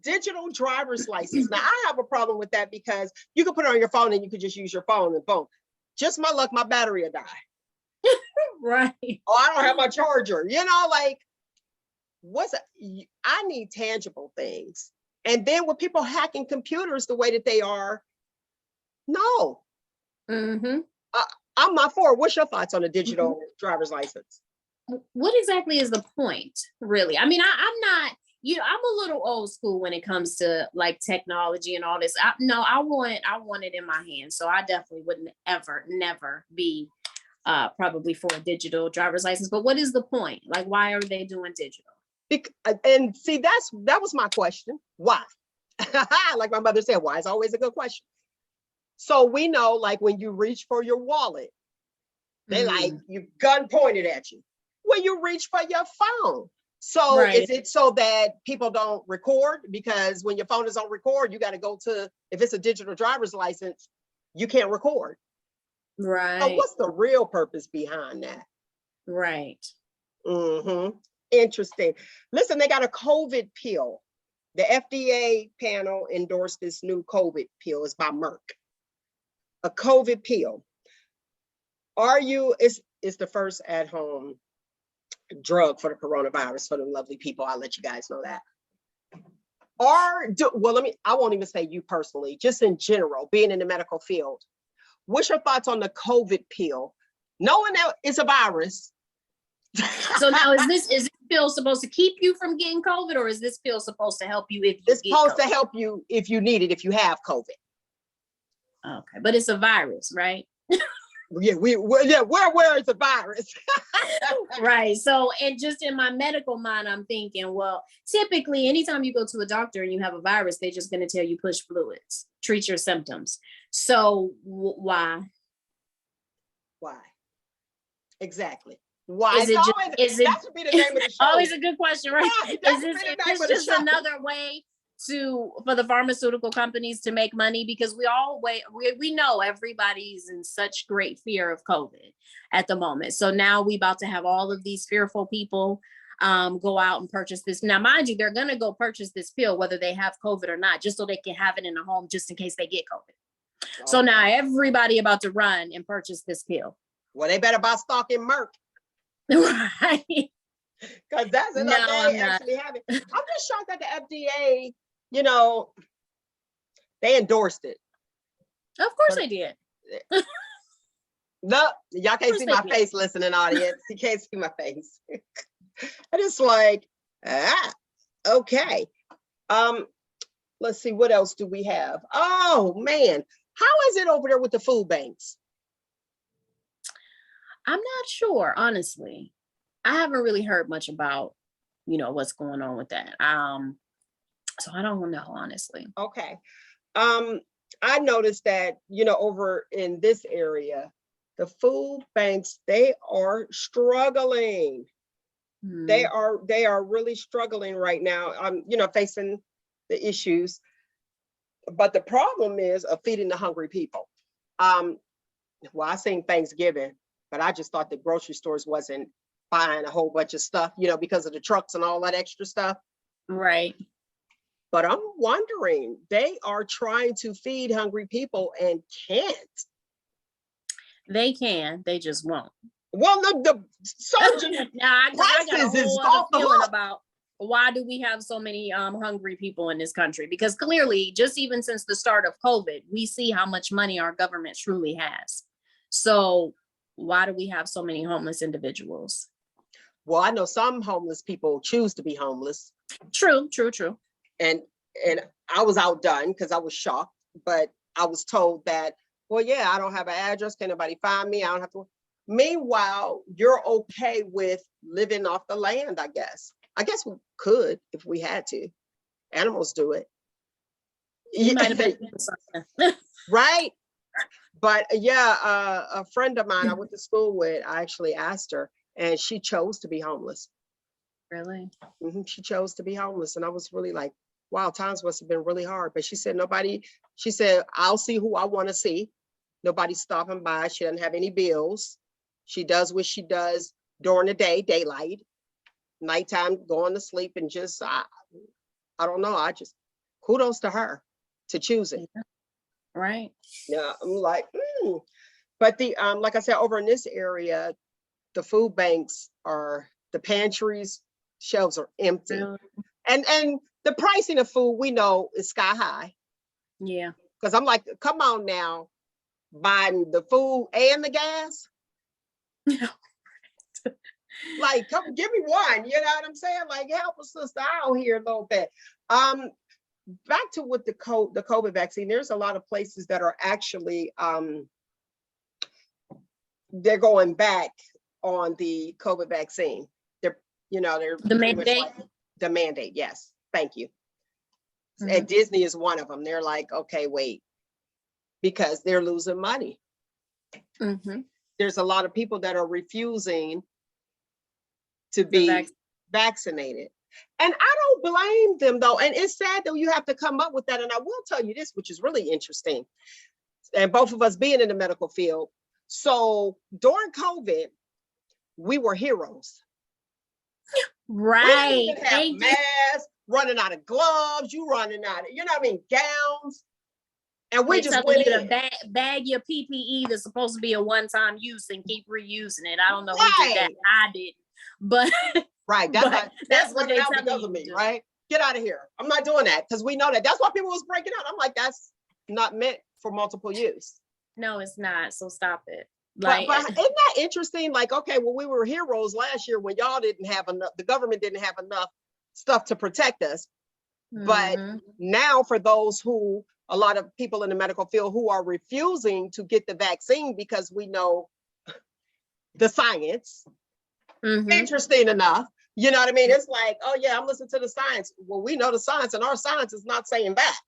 Digital driver's license. Now, I have a problem with that because you can put it on your phone and you could just use your phone and boom. Just my luck, my battery will die. Right. Oh, I don't have my charger. You know, like, I need tangible things. And then with people hacking computers the way that they are, no. I'm not for it. What's your thoughts on a digital driver's license? What exactly is the point, really? I mean, I'm not, I'm a little old school when it comes to like technology and all this. I want it in my hands. So I definitely wouldn't never be probably for a digital driver's license. But what is the point? Like, why are they doing digital? And see, that was my question. Why? Like my mother said, why is always a good question. So we know, like when you reach for your wallet, they like you gun pointed at you. When you reach for your phone. So is it so that people don't record? Because when your phone is on record, you got to go to, if it's a digital driver's license, you can't record. Right. So what's the real purpose behind that? Right. Interesting. Listen, they got a COVID pill. The FDA panel endorsed this new COVID pill. It's by Merck. A COVID pill. It's the first at-home drug for the coronavirus for the lovely people. I'll let you guys know that. I won't even say you personally, just in general, being in the medical field. What's your thoughts on the COVID pill? Knowing that it's a virus. So now is this pill supposed to keep you from getting COVID, or is this pill supposed to help you if you it's get supposed COVID? to help you if you need it, if you have COVID. Okay, but it's a virus, right? Yeah, where is the virus? Right. So, and just in my medical mind, I'm thinking, well, typically, anytime you go to a doctor and you have a virus, they're just going to tell you push fluids, treat your symptoms. So, why? Why? Exactly. Why? Is it just, is it That should be the name of the show. always a good question, right? Right, that Is should this, be the is name this of the just show. another way for the pharmaceutical companies to make money? Because we know everybody's in such great fear of COVID at the moment. So now we about to have all of these fearful people go out and purchase this. Now, mind you, they're going to go purchase this pill, whether they have COVID or not, just so they can have it in the home, just in case they get COVID. So now everybody about to run and purchase this pill. Well, they better buy stock in Merck. Right. Because that's No, enough I'm they not. actually have it. I'm just shocked that the FDA, you know, they endorsed it. Of course I did. No, y'all can't see my face, listening audience. You can't see my face. And it's like, okay. Let's see, what else do we have? Oh man, how is it over there with the food banks? I'm not sure, honestly. I haven't really heard much about, what's going on with that. So I don't know, honestly. Okay. I noticed that, over in this area, the food banks, they are struggling. They are really struggling right now. Facing the issues. But the problem is of feeding the hungry people. Well, I seen Thanksgiving, but I just thought the grocery stores wasn't buying a whole bunch of stuff, because of the trucks and all that extra stuff. Right. But I'm wondering, they are trying to feed hungry people and can't. They can, they just won't. Well, the surgeon I got a whole other feeling hook. about why do we have so many hungry people in this country? Because clearly, just even since the start of COVID, we see how much money our government truly has. So why do we have so many homeless individuals? Well, I know some homeless people choose to be homeless. True. And I was outdone because I was shocked, but I was told that, well, yeah, I don't have an address. Can nobody find me? I don't have to. Meanwhile, you're okay with living off the land, I guess. I guess we could if we had to. Animals do it. You might have been something. Right? But yeah, a friend of mine I went to school with, I actually asked her, and she chose to be homeless. Really? She chose to be homeless. And I was really like, wow, times must have been really hard. But she said, I'll see who I want to see. Nobody's stopping by. She doesn't have any bills. She does what she does during the day, daylight, nighttime, going to sleep, and just, I don't know. I just, kudos to her to choose it. Yeah. Right. Yeah, I'm like, But like I said, over in this area, the food banks the pantries, shelves are empty. Really? And the pricing of food, we know, is sky high. Yeah. Because I'm like, come on now, buying the food and the gas. Like, come give me one, you know what I'm saying? Like, help a sister out here a little bit. Back to with the COVID vaccine, there's a lot of places that are actually, they're going back on the COVID vaccine. They're the mandate. The mandate, yes. Thank you. And Disney is one of them. They're like, okay, wait, because they're losing money. There's a lot of people that are refusing to be vaccinated. And I don't blame them though. And it's sad that you have to come up with that. And I will tell you this, which is really interesting. And both of us being in the medical field. So during COVID, we were heroes. Right. We didn't have masks, running out of gloves, you running out of, gowns. And we just went in. Bag your PPE that's supposed to be a one-time use and keep reusing it. I don't know who did that. I didn't. But right, that's what they tell you me, right? Get out of here. I'm not doing that because we know that. That's why people was breaking out. I'm like, that's not meant for multiple use. No, it's not. So stop it. But isn't that interesting? Like, okay, well, we were heroes last year when y'all didn't have enough, the government didn't have enough stuff to protect us. But now for those who a lot of people in the medical field who are refusing to get the vaccine because we know the science. Interesting enough. You know what I mean? It's like, oh yeah, I'm listening to the science. Well, we know the science, and our science is not saying that.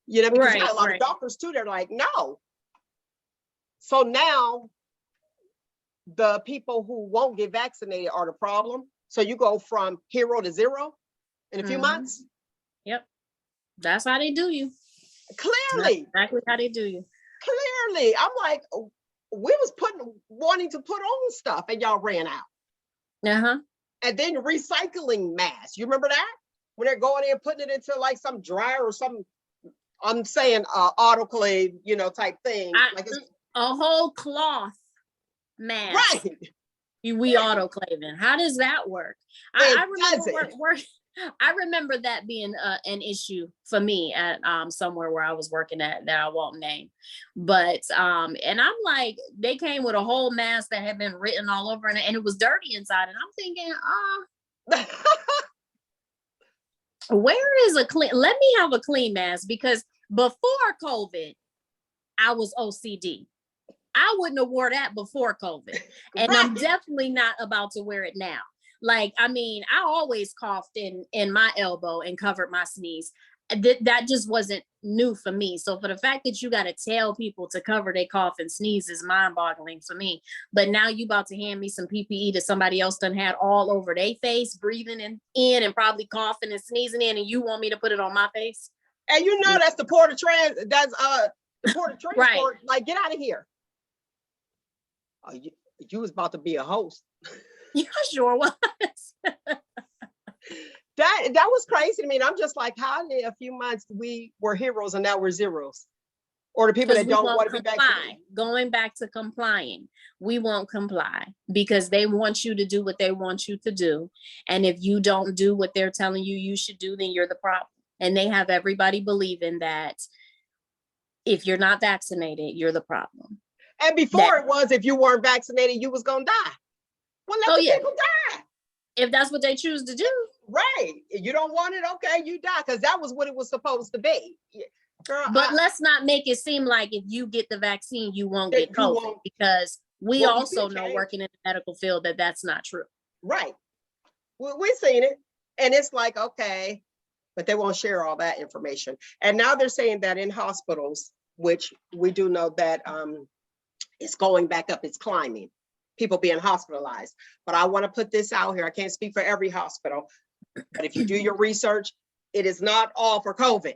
You know, because you got a lot of doctors too, they're like, no. So now the people who won't get vaccinated are the problem. So you go from hero to zero in a few months. Yep. That's how they do you. Clearly. That's exactly how they do you. Clearly. I'm like, we was wanting to put on stuff and y'all ran out. And then recycling masks. You remember that? When they're going in, putting it into like some dryer or some, I'm saying autoclave, you know, type thing. Like it's a whole cloth mask. Right. We autoclaving. How does that work? I remember that being an issue for me at somewhere where I was working at that I won't name. But and I'm like, they came with a whole mask that had been written all over it, and it was dirty inside. And I'm thinking, where is a clean? Let me have a clean mask, because before COVID, I was OCD. I wouldn't have wore that before COVID. And I'm definitely not about to wear it now. Like, I mean, I always coughed in my elbow and covered my sneeze. That just wasn't new for me. So for the fact that you got to tell people to cover their cough and sneeze is mind-boggling for me. But now you about to hand me some PPE that somebody else done had all over their face, breathing in and probably coughing and sneezing in, and you want me to put it on my face? And you know that's the port of transport. Right. Like, get out of here. You was about to be a host. Yeah, sure was. That was crazy to me. And I'm just like, how in a few months we were heroes and now we're zeros? Or the people that don't want to be vaccinated. Going back to complying, we won't comply because they want you to do what they want you to do. And if you don't do what they're telling you you should do, then you're the problem. And they have everybody believing that if you're not vaccinated, you're the problem. And before it was, if you weren't vaccinated, you was gonna die. Well, let the people die. If that's what they choose to do. Right. You don't want it, okay, you die, because that was what it was supposed to be. Girl, but let's not make it seem like if you get the vaccine, you won't get COVID, because we also know working in the medical field that that's not true. Right. Well, we've seen it. And it's like, okay, but they won't share all that information. And now they're saying that in hospitals, which we do know that it's going back up, it's climbing, people being hospitalized. But I want to put this out here. I can't speak for every hospital, but if you do your research, it is not all for COVID.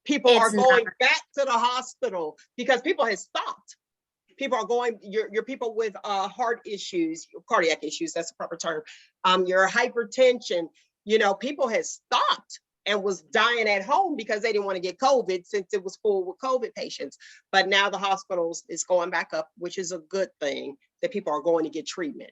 People are going back to the hospital because people have stopped. People are going, your people with heart issues, cardiac issues, that's the proper term, your hypertension, you know, people have stopped and was dying at home because they didn't want to get COVID since it was full with COVID patients. But now the hospitals is going back up, which is a good thing that people are going to get treatment.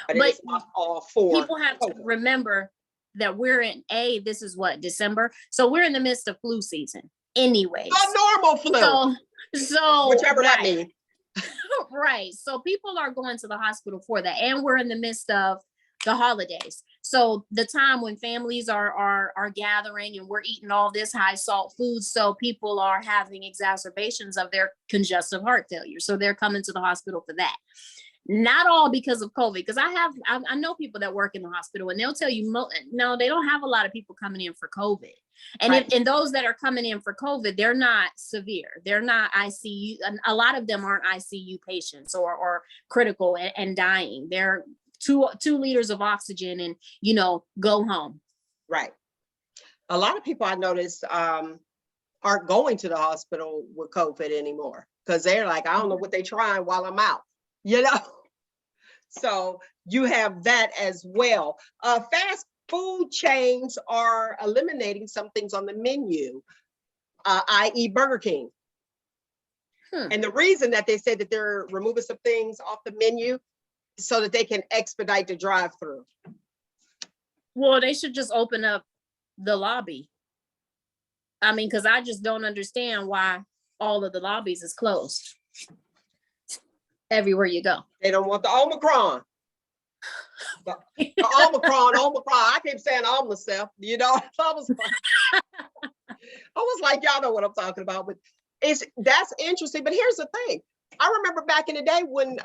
But it's not all for people have COVID. To remember that we're in this is what, December? So we're in the midst of flu season anyways. A normal flu. So whichever that means. Right. So people are going to the hospital for that. And we're in the midst of the holidays. So the time when families are gathering and we're eating all this high salt food. So people are having exacerbations of their congestive heart failure. So they're coming to the hospital for that. Not all because of COVID, because I know people that work in the hospital and they'll tell you, no, they don't have a lot of people coming in for COVID. And right. And those that are coming in for COVID, they're not severe. They're not ICU. A lot of them aren't ICU patients or critical and dying. They're 2 liters of oxygen and, you know, go home. Right. A lot of people I noticed aren't going to the hospital with COVID anymore because they're like, I don't know what they're trying while I'm out, you know? So you have that as well. Fast food chains are eliminating some things on the menu, i.e. Burger King. And the reason that they said that they're removing some things off the menu so that they can expedite the drive-through. Well, they should just open up the lobby. I mean, because I just don't understand why all of the lobbies is closed. Everywhere you go. They don't want the Omicron. The Omicron. I keep saying myself, you know. I was like, y'all know what I'm talking about, but that's interesting. But here's the thing. I remember back in the day when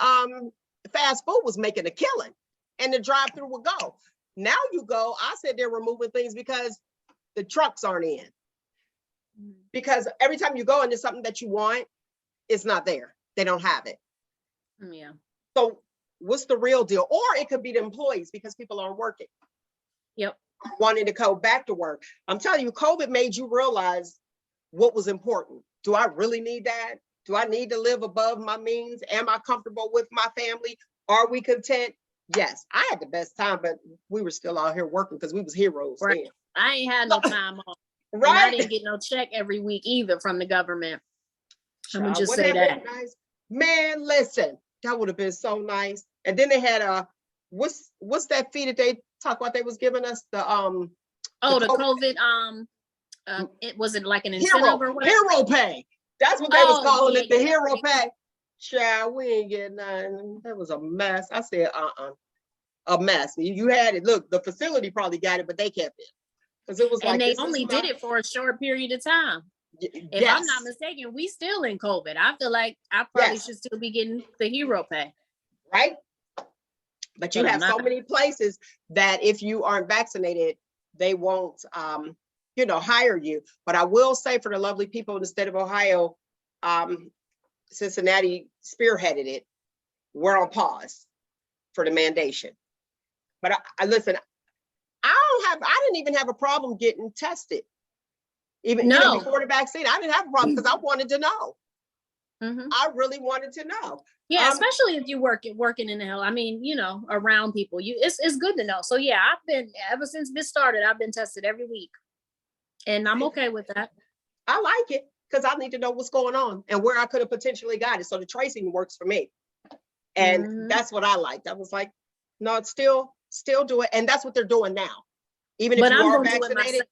fast food was making a killing and the drive-through would go. Now you go, I said they're removing things because the trucks aren't in. Because every time you go and there's something that you want, it's not there. They don't have it. Yeah. So what's the real deal? Or it could be the employees because people aren't working. Yep. Wanting to go back to work. I'm telling you, COVID made you realize what was important. Do I really need that? Do I need to live above my means? Am I comfortable with my family? Are we content? Yes, I had the best time, but we were still out here working because we was heroes. Right. Then. I ain't had no time off. Right. And I didn't get no check every week either from the government. I'm gonna just say that. Nice? Man, listen, that would have been so nice. And then they had what's that fee that they talk about they was giving us? The COVID, it was it like an incentive or what? Hero pay. That's what they was calling it, the hero yeah. pay. Child, we ain't getting nothing. That was a mess. I said, a mess. You had it. Look, the facility probably got it, but they kept it. Because it was like, and they only did it for a short period of time. If I'm not mistaken, we still in COVID. I feel like I probably should still be getting the hero pay. Right? But you have so many places that if you aren't vaccinated, they won't hire you. But I will say for the lovely people in the state of Ohio, Cincinnati spearheaded it. We're on pause for the mandation. But I listen, I didn't even have a problem getting tested. Even before the vaccine, I didn't have a problem because I wanted to know. Mm-hmm. I really wanted to know. Yeah, especially if you working in the hell. I mean, around people, it's good to know. So yeah, I've been ever since this started. I've been tested every week, and I'm okay with that. I like it because I need to know what's going on and where I could have potentially got it. So the tracing works for me, and that's what I liked. I was like, no, it's still do it, and that's what they're doing now. Even if you are vaccinated.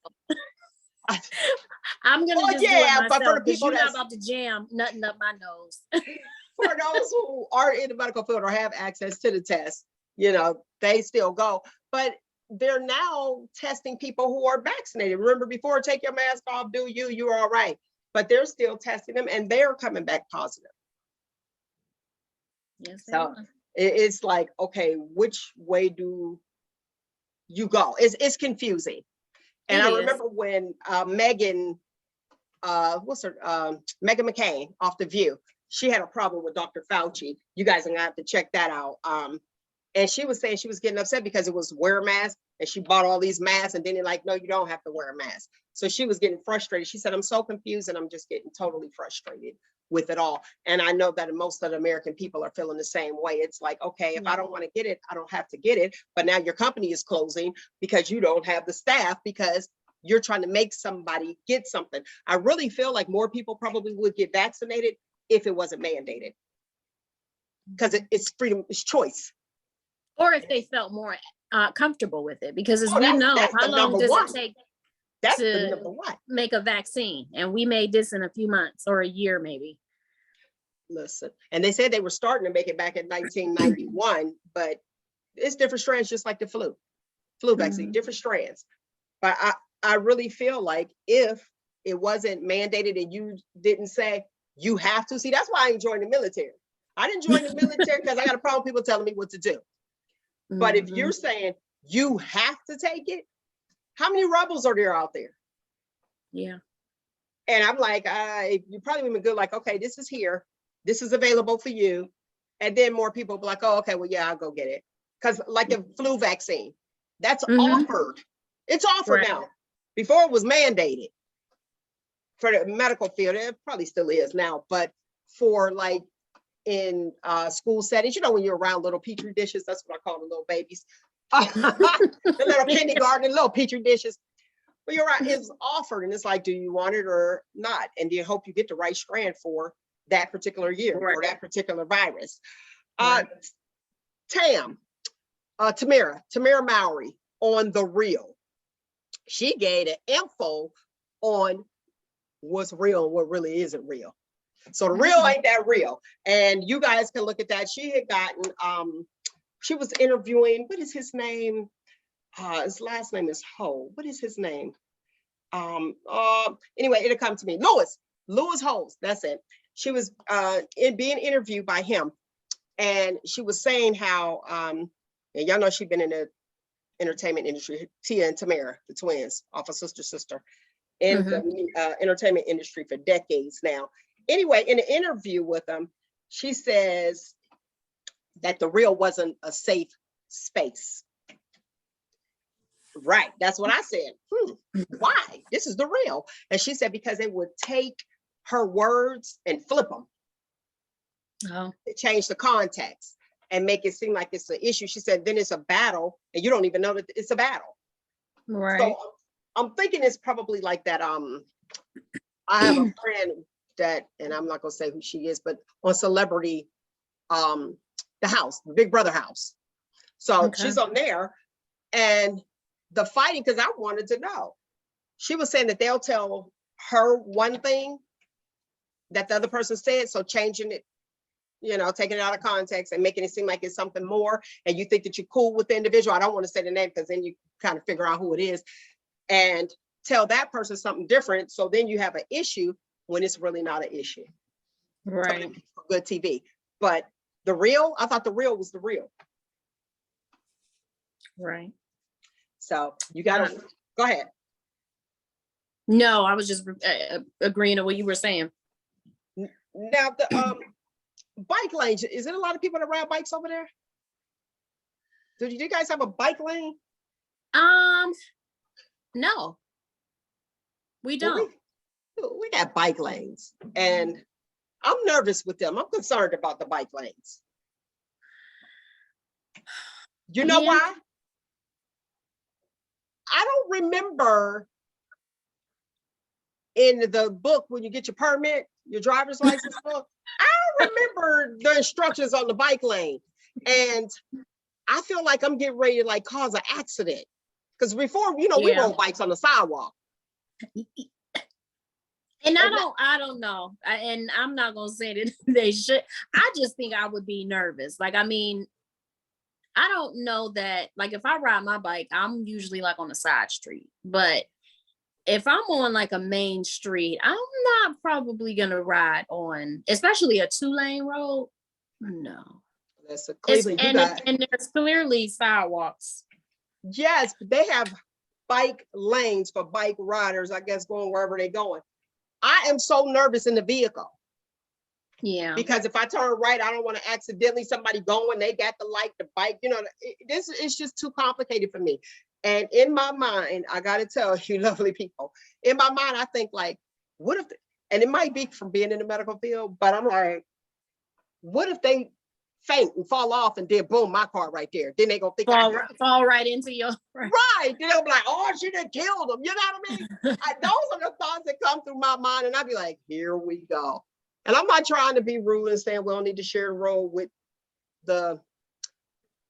I'm gonna just do it myself, but for the people you're not about to jam nothing up my nose. For those who are in the medical field or have access to the test, they still go. But they're now testing people who are vaccinated. Remember before, take your mask off, you're all right. But they're still testing them and they're coming back positive. Yes. So it's like, okay, which way do you go? It's confusing. And I remember when Megan McCain off The View, she had a problem with Dr. Fauci. You guys are gonna have to check that out. And she was saying she was getting upset because it was wear a mask and she bought all these masks and then they're like, no, you don't have to wear a mask. So she was getting frustrated. She said, I'm so confused and I'm just getting totally frustrated with it all. And I know that most of the American people are feeling the same way. It's like, okay, if I don't want to get it, I don't have to get it. But now your company is closing because you don't have the staff because you're trying to make somebody get something. I really feel like more people probably would get vaccinated if it wasn't mandated. Because it's freedom, it's choice. Or if they felt more comfortable with it. Because as we know, how long does it take to make a vaccine? And we made this in a few months or a year maybe. Listen, and they said they were starting to make it back in 1991, but it's different strands, just like the flu vaccine, different strands. But I really feel like if it wasn't mandated and you didn't say you have to, see, that's why I ain't joined the military. I didn't join the military because I got a problem with people telling me what to do. But if you're saying you have to take it, how many rebels are there out there? Yeah. And I'm like, you probably would be good, like, okay, this is here. This is available for you. And then more people will be like, oh, okay, well, yeah, I'll go get it. Because like the flu vaccine, that's offered. It's offered now. Before it was mandated for the medical field. It probably still is now, but for like in school settings, when you're around little petri dishes, that's what I call the little babies. The little kindergarten, little petri dishes. But you're right, it's offered and it's like, do you want it or not? And do you hope you get the right strand for that particular year or that particular virus? Tamara Mowry on The Real. She gave the info on what's real and what really isn't real. So the real ain't that real. And you guys can look at that. She had gotten, she was interviewing, what is his name? His last name is Ho. What is his name? Anyway, it'll come to me. Lewis Holmes, that's it. She was being interviewed by him, and she was saying how and y'all know she's been in the entertainment industry. Tia and Tamara, the twins, off of Sister, in the entertainment industry for decades now. Anyway, in an interview with them, she says that the real wasn't a safe space. Right, that's what I said. Why? This is the real. And she said because they would take her words and flip them. Oh. Change the context and make it seem like it's an issue. She said then it's a battle and you don't even know that it's a battle. Right. So I'm thinking it's probably like that. I have a friend that, and I'm not gonna say who she is, but on Celebrity, the house, the Big Brother house. So she's on there, and the fighting, because I wanted to know. She was saying that they'll tell her one thing that the other person said, so changing it, you know, taking it out of context and making it seem like it's something more, and you think that you're cool with the individual. I don't want to say the name because then you kind of figure out who it is, and tell that person something different. So then you have an issue when it's really not an issue. Right. Good TV. But the real, I thought the real was the real. Right. So you gotta go ahead. No, I was just agreeing to what you were saying. Now the bike lanes, is it a lot of people that ride bikes over there? Do you guys have a bike lane? No, we don't. Well, we got bike lanes, and I'm nervous with them. I'm concerned about the bike lanes. You know why? I don't remember in the book when you get your permit, your driver's license book, I don't remember the instructions on the bike lane. And I feel like I'm getting ready to like cause an accident. Because before, you know, we rode bikes on the sidewalk. And I don't know. And I'm not gonna say that they should. I just think I would be nervous. Like, I mean, I don't know that, like, if I ride my bike, I'm usually like on a side street. But if I'm on like a main street, I'm not probably gonna ride on, especially a 2-lane road. No. That's a Cleveland. And there's clearly sidewalks. Yes, they have bike lanes for bike riders, I guess, going wherever they're going. I am so nervous in the vehicle. Yeah. Because if I turn right, I don't want to accidentally somebody going, they got the light, the bike, you know, this is just too complicated for me. And in my mind, I got to tell you, lovely people, in my mind, I think like, what if, and it might be from being in the medical field, but I'm like, what if they faint and fall off and then boom, my car right there. Then they gonna think fall right into your right. Then they'll be like, oh, she done killed them. You know what I mean? Those are the thoughts that come through my mind, and I'd be like, here we go. And I'm not trying to be rude and saying we don't need to share the road with the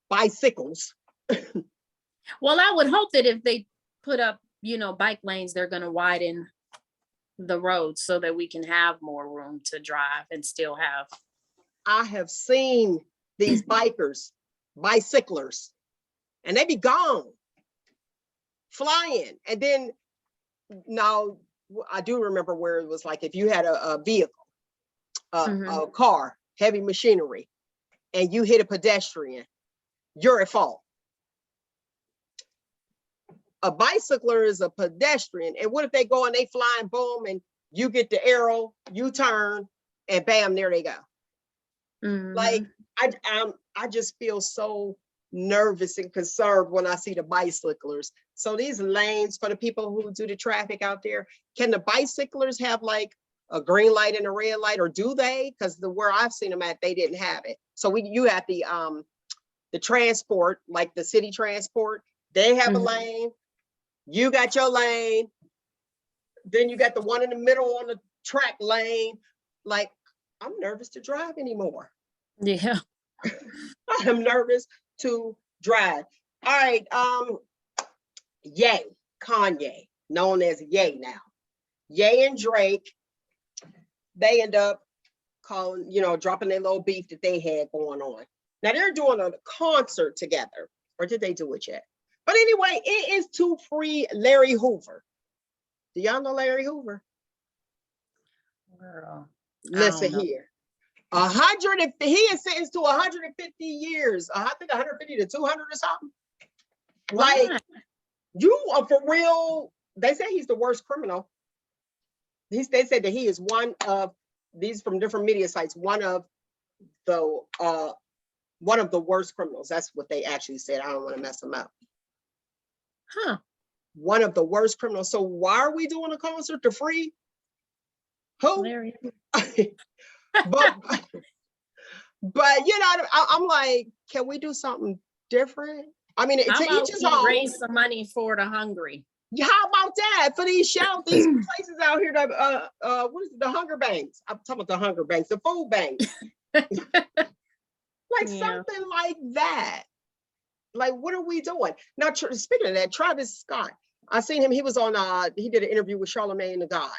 bicycles. Well, I would hope that if they put up, you know, bike lanes, they're going to widen the road so that we can have more room to drive and still have. I have seen these bicyclers, and they be gone, flying. And then now I do remember where it was like, if you had a vehicle, a car, heavy machinery, and you hit a pedestrian, you're at fault. A bicycler is a pedestrian. And what if they go and they fly and boom, and you get the arrow, you turn, and bam, there they go. Like, I just feel so nervous and concerned when I see the bicyclers. So these lanes for the people who do the traffic out there, can the bicyclers have like a green light and a red light, or do they? Because where I've seen them at, they didn't have it. So you have the transport, like the city transport, they have a lane. You got your lane. Then you got the one in the middle on the track lane. Like, I'm nervous to drive anymore. Yeah. I am nervous to drive. All right. Ye, Kanye, known as Ye now. Ye and Drake, they end up calling, you know, dropping their little beef that they had going on. Now they're doing a concert together, or did they do it yet? But anyway, it is to free Larry Hoover. Do y'all know Larry Hoover? Girl, Listen know. here. 100, he is sentenced to 150 years. I think 150 to 200 or something. Why? Like, you are for real. They say he's the worst criminal. They said that he is one of these from different media sites, one of the worst criminals. That's what they actually said. I don't want to mess them up. Huh. One of the worst criminals. So why are we doing a concert to free? Who? Larry. but you know, I'm like, can we do something different? I mean, How to about each his we own. raise some money for the hungry? Yeah, how about that for these shelters, these places out here that what is it, the hunger banks? I'm talking about the hunger banks, the food banks. Like something like that. Like, what are we doing? Now, speaking of that, Travis Scott, I seen him. He was on. He did an interview with Charlamagne the God.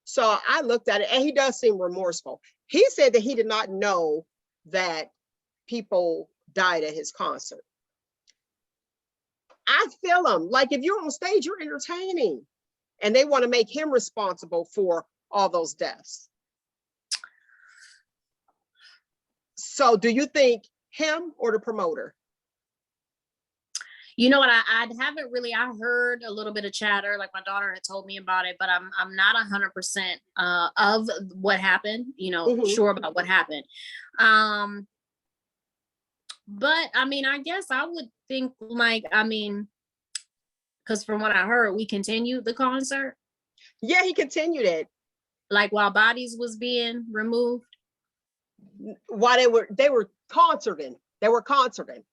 So I looked at it, and he does seem remorseful. He said that he did not know that people died at his concert. I feel him. Like, if you're on stage, you're entertaining, and they want to make him responsible for all those deaths. So, do you think him or the promoter? You know what? I haven't really. I heard a little bit of chatter, like my daughter had told me about it, but I'm not 100% of what happened. You know, sure about what happened. But I mean, I guess I would think like, I mean, because from what I heard, we continued the concert. Yeah, he continued it. Like while bodies was being removed. While they were concerting. They were concerting.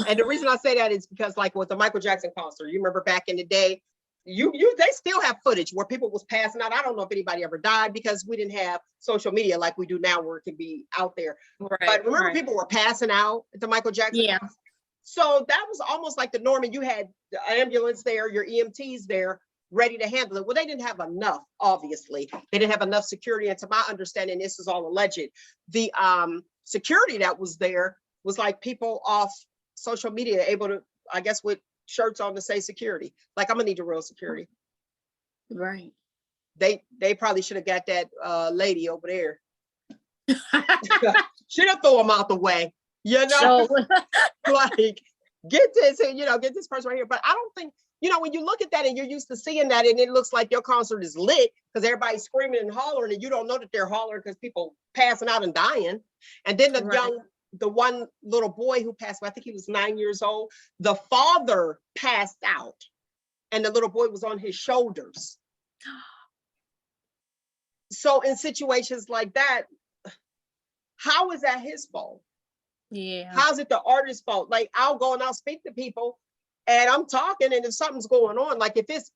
And the reason I say that is because, like with the Michael Jackson concert, you remember back in the day, they still have footage where people was passing out. I don't know if anybody ever died because we didn't have social media like we do now, where it can be out there. Right, but remember, people were passing out at the Michael Jackson concert? So that was almost like the norm, and you had the ambulance there, your EMTs there, ready to handle it. Well, they didn't have enough, obviously. They didn't have enough security. And to my understanding, this is all alleged. The security that was there was like people off social media, able to, I guess, with shirts on to say security. Like, I'm gonna need the real security. Right. They probably should have got that lady over there. Should have thrown them out the way, you know? So, like, get this person right here. But I don't think, you know, when you look at that and you're used to seeing that and it looks like your concert is lit because everybody's screaming and hollering and you don't know that they're hollering because people passing out and dying. And then the one little boy who passed away, I think he was 9 years old, the father passed out and the little boy was on his shoulders. So in situations like that, how is that his fault? Yeah. How's it the artist's fault? Like, I'll go and I'll speak to people and I'm talking, and if something's going on, like if it's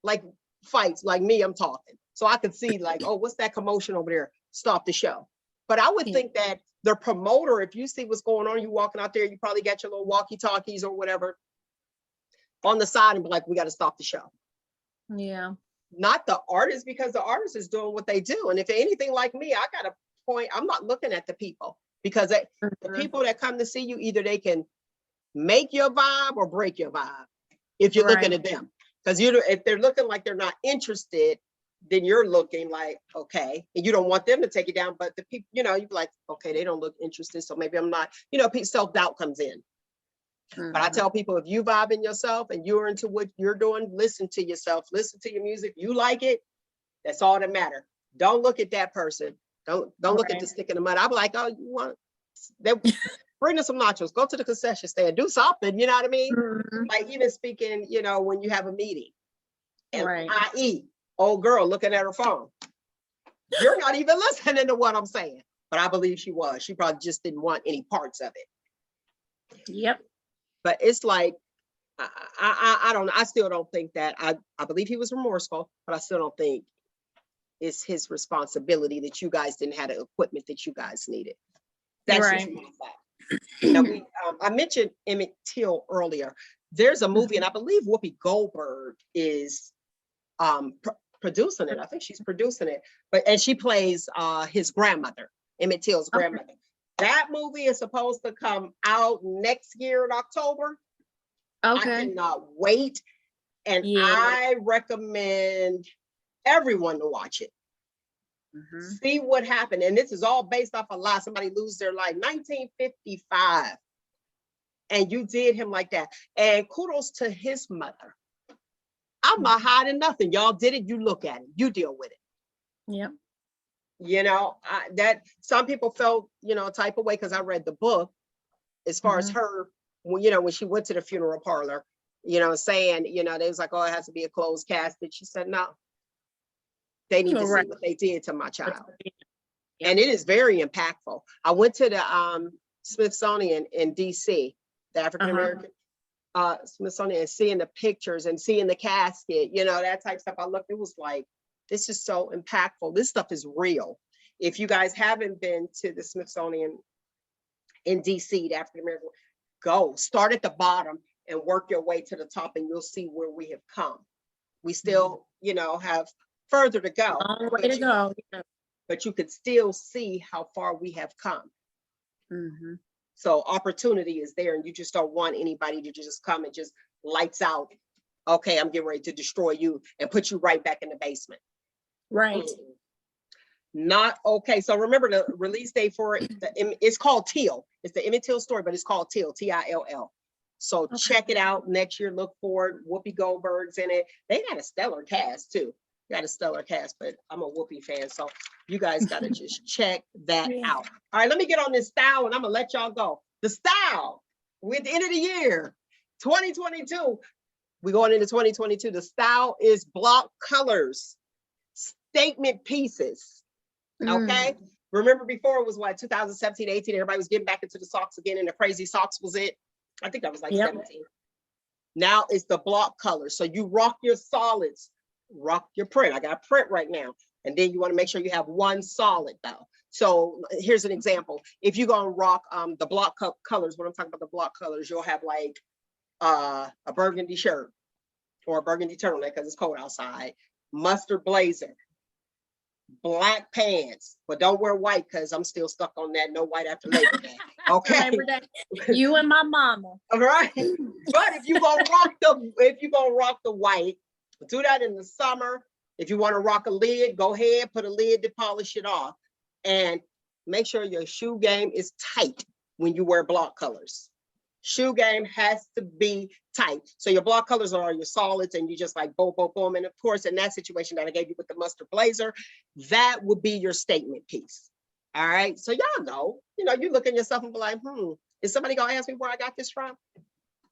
like fights, like me, I'm talking. So I could see like, oh, what's that commotion over there? Stop the show. But I would think that the promoter, if you see what's going on, you walking out there, you probably got your little walkie-talkies or whatever on the side and be like, we got to stop the show. Yeah. Not the artist, because the artist is doing what they do. And if anything like me, I got a point, I'm not looking at the people, because the people that come to see you, either they can make your vibe or break your vibe if you're looking at them. Because if they're looking like they're not interested, then you're looking like, okay, and you don't want them to take it down. But the people, you know, you're like, okay, they don't look interested, so maybe I'm not, you know, self-doubt comes in. But I tell people, if you vibe in yourself and you're into what you're doing, listen to yourself, listen to your music. You like it, that's all that matters. Don't look at that person. Don't look at the stick in the mud. I'm like, oh, you want, bring us some nachos, go to the concession stand, do something, you know what I mean? Like, even speaking, you know, when you have a meeting, and i.e., old girl looking at her phone. You're not even listening to what I'm saying. But I believe she was. She probably just didn't want any parts of it. Yep. But it's like, I don't know. I still don't think that. I believe he was remorseful, but I still don't think it's his responsibility that you guys didn't have the equipment that you guys needed. That's just my fact. Now, I mentioned Emmett Till earlier. There's a movie, and I believe Whoopi Goldberg is producing it. I think she's producing it, and she plays his grandmother, Emmett Till's grandmother. That movie is supposed to come out next year in October. Okay. I cannot wait. And Yeah. I recommend everyone to watch it. See what happened. And this is all based off a lie. Somebody lose their life. 1955. And you did him like that. And kudos to his mother. I'm not hiding nothing. Y'all did it. You look at it. You deal with it. Yep. You know, that some people felt, you know, a type of way because I read the book as far as her, you know, when she went to the funeral parlor, you know, saying, you know, they was like, oh, it has to be a closed casket. She said, no, they need to see what they did to my child. Yeah. And it is very impactful. I went to the Smithsonian in DC, the African American Smithsonian, and seeing the pictures and seeing the casket, you know, that type of stuff. I looked, it was like, this is so impactful. This stuff is real. If you guys haven't been to the Smithsonian in DC, the African American, go start at the bottom and work your way to the top, and you'll see where we have come. We still, you know, have further to go. Long way to go. But you could still see how far we have come. So opportunity is there, and you just don't want anybody to just come and just lights out. Okay, I'm getting ready to destroy you and put you right back in the basement. Right. Not okay. So remember the release date for it. It's called Till. It's the Emmett Till story, but it's called Till, T-I-L-L. So check it out next year. Look for it. Whoopi Goldberg's in it. They got a stellar cast too. Got a stellar cast, but I'm a Whoopi fan, so you guys got to just check that out. All right, let me get on this style, and I'm gonna let y'all go. The style. We're at the end of the year, 2022. We're going into 2022. The style is block colors, statement pieces. Okay. Remember before it was what, 2017, 18, everybody was getting back into the socks again, and the crazy socks was it. I think that was like 17. Now it's the block colors. So you rock your solids, rock your print. I got print right now. And then you want to make sure you have one solid though. So here's an example. If you're going to rock the block colors, when I'm talking about the block colors, you'll have like a burgundy shirt or a burgundy turtleneck because it's cold outside, mustard blazer, black pants, but don't wear white because I'm still stuck on that. No white after Labor Day. Okay. You and my mama. All right. But if you're gonna rock the white, do that in the summer. If you want to rock a lid, go ahead, put a lid to polish it off. And make sure your shoe game is tight when you wear block colors. Shoe game has to be tight. So your block colors are your solids, and you just like boom, boom, boom. And of course, in that situation that I gave you with the mustard blazer, that would be your statement piece. All right. So y'all know, you look at yourself and be like, is somebody gonna ask me where I got this from?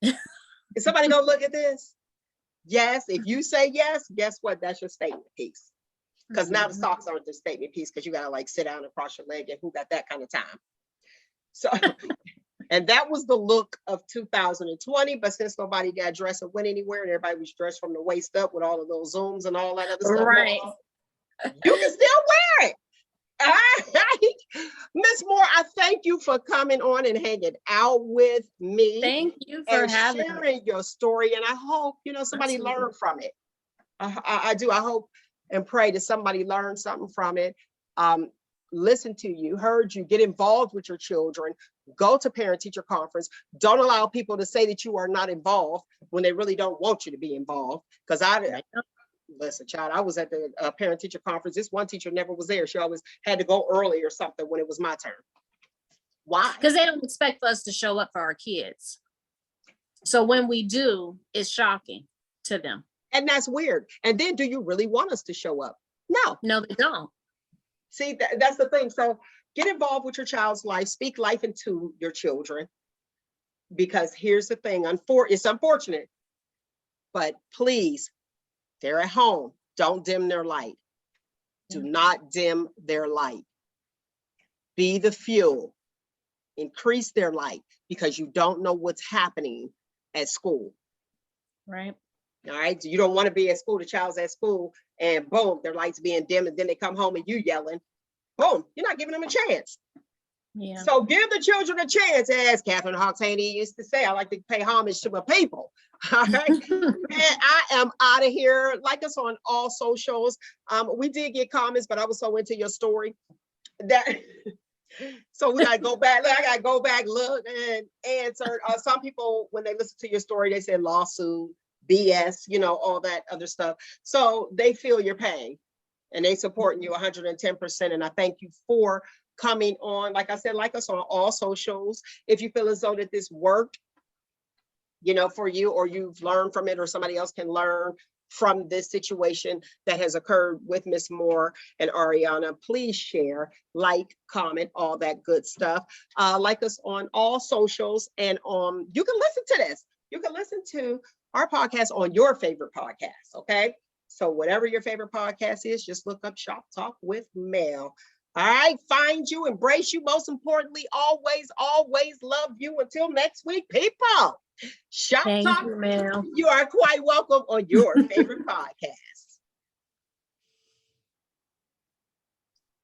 Is somebody gonna look at this? Yes. If you say yes, guess what? That's your statement piece. Because now the socks aren't the statement piece because you gotta like sit down and cross your leg, and who got that kind of time? So, and that was the look of 2020. But since nobody got dressed and went anywhere, and everybody was dressed from the waist up with all of those zooms and all that other stuff, right? You can still wear it. All right. Miss Moore, I thank you for coming on and hanging out with me. Thank you for sharing your story. And I hope, somebody learned from it. I do. I hope and pray that somebody learned something from it. Listen to you, heard you, get involved with your children, go to parent-teacher conference. Don't allow people to say that you are not involved when they really don't want you to be involved. Because listen, child, I was at the parent-teacher conference. This one teacher never was there. She always had to go early or something when it was my turn. Why? Because they don't expect us to show up for our kids. So when we do, it's shocking to them. And that's weird. And then do you really want us to show up? No, they don't. See, that's the thing. So get involved with your child's life. Speak life into your children. Because here's the thing. It's unfortunate. But please, they're at home. Don't dim their light. Do not dim their light. Be the fuel. Increase their light because you don't know what's happening at school. Right. All right. You don't want to be at school. The child's at school and boom, their lights being dim, and then they come home and you yelling. Boom, you're not giving them a chance. Yeah. So give the children a chance, as Catherine Hawks Haney used to say. I like to pay homage to my people. All right. And I am out of here. Like us on all socials. We did get comments, but I was so into your story that so we gotta go back. I gotta go back, look, and answer. Some people, when they listen to your story, they said lawsuit, BS, you know, all that other stuff. So they feel your pain and they supporting you 110%. And I thank you for coming on. Like I said, like us on all socials. If you feel as though that this worked, you know, for you, or you've learned from it, or somebody else can learn from this situation that has occurred with Miss Moore and Ariana, please share, like, comment, all that good stuff. Like us on all socials, and you can listen to this. You can listen to our podcast on your favorite podcast, okay? So whatever your favorite podcast is, just look up Shop Talk with Mel. All right, find you, embrace you. Most importantly, always, always love you. Until next week, people. Shop Thank Talk. you, Mel. You are quite welcome on your favorite podcast.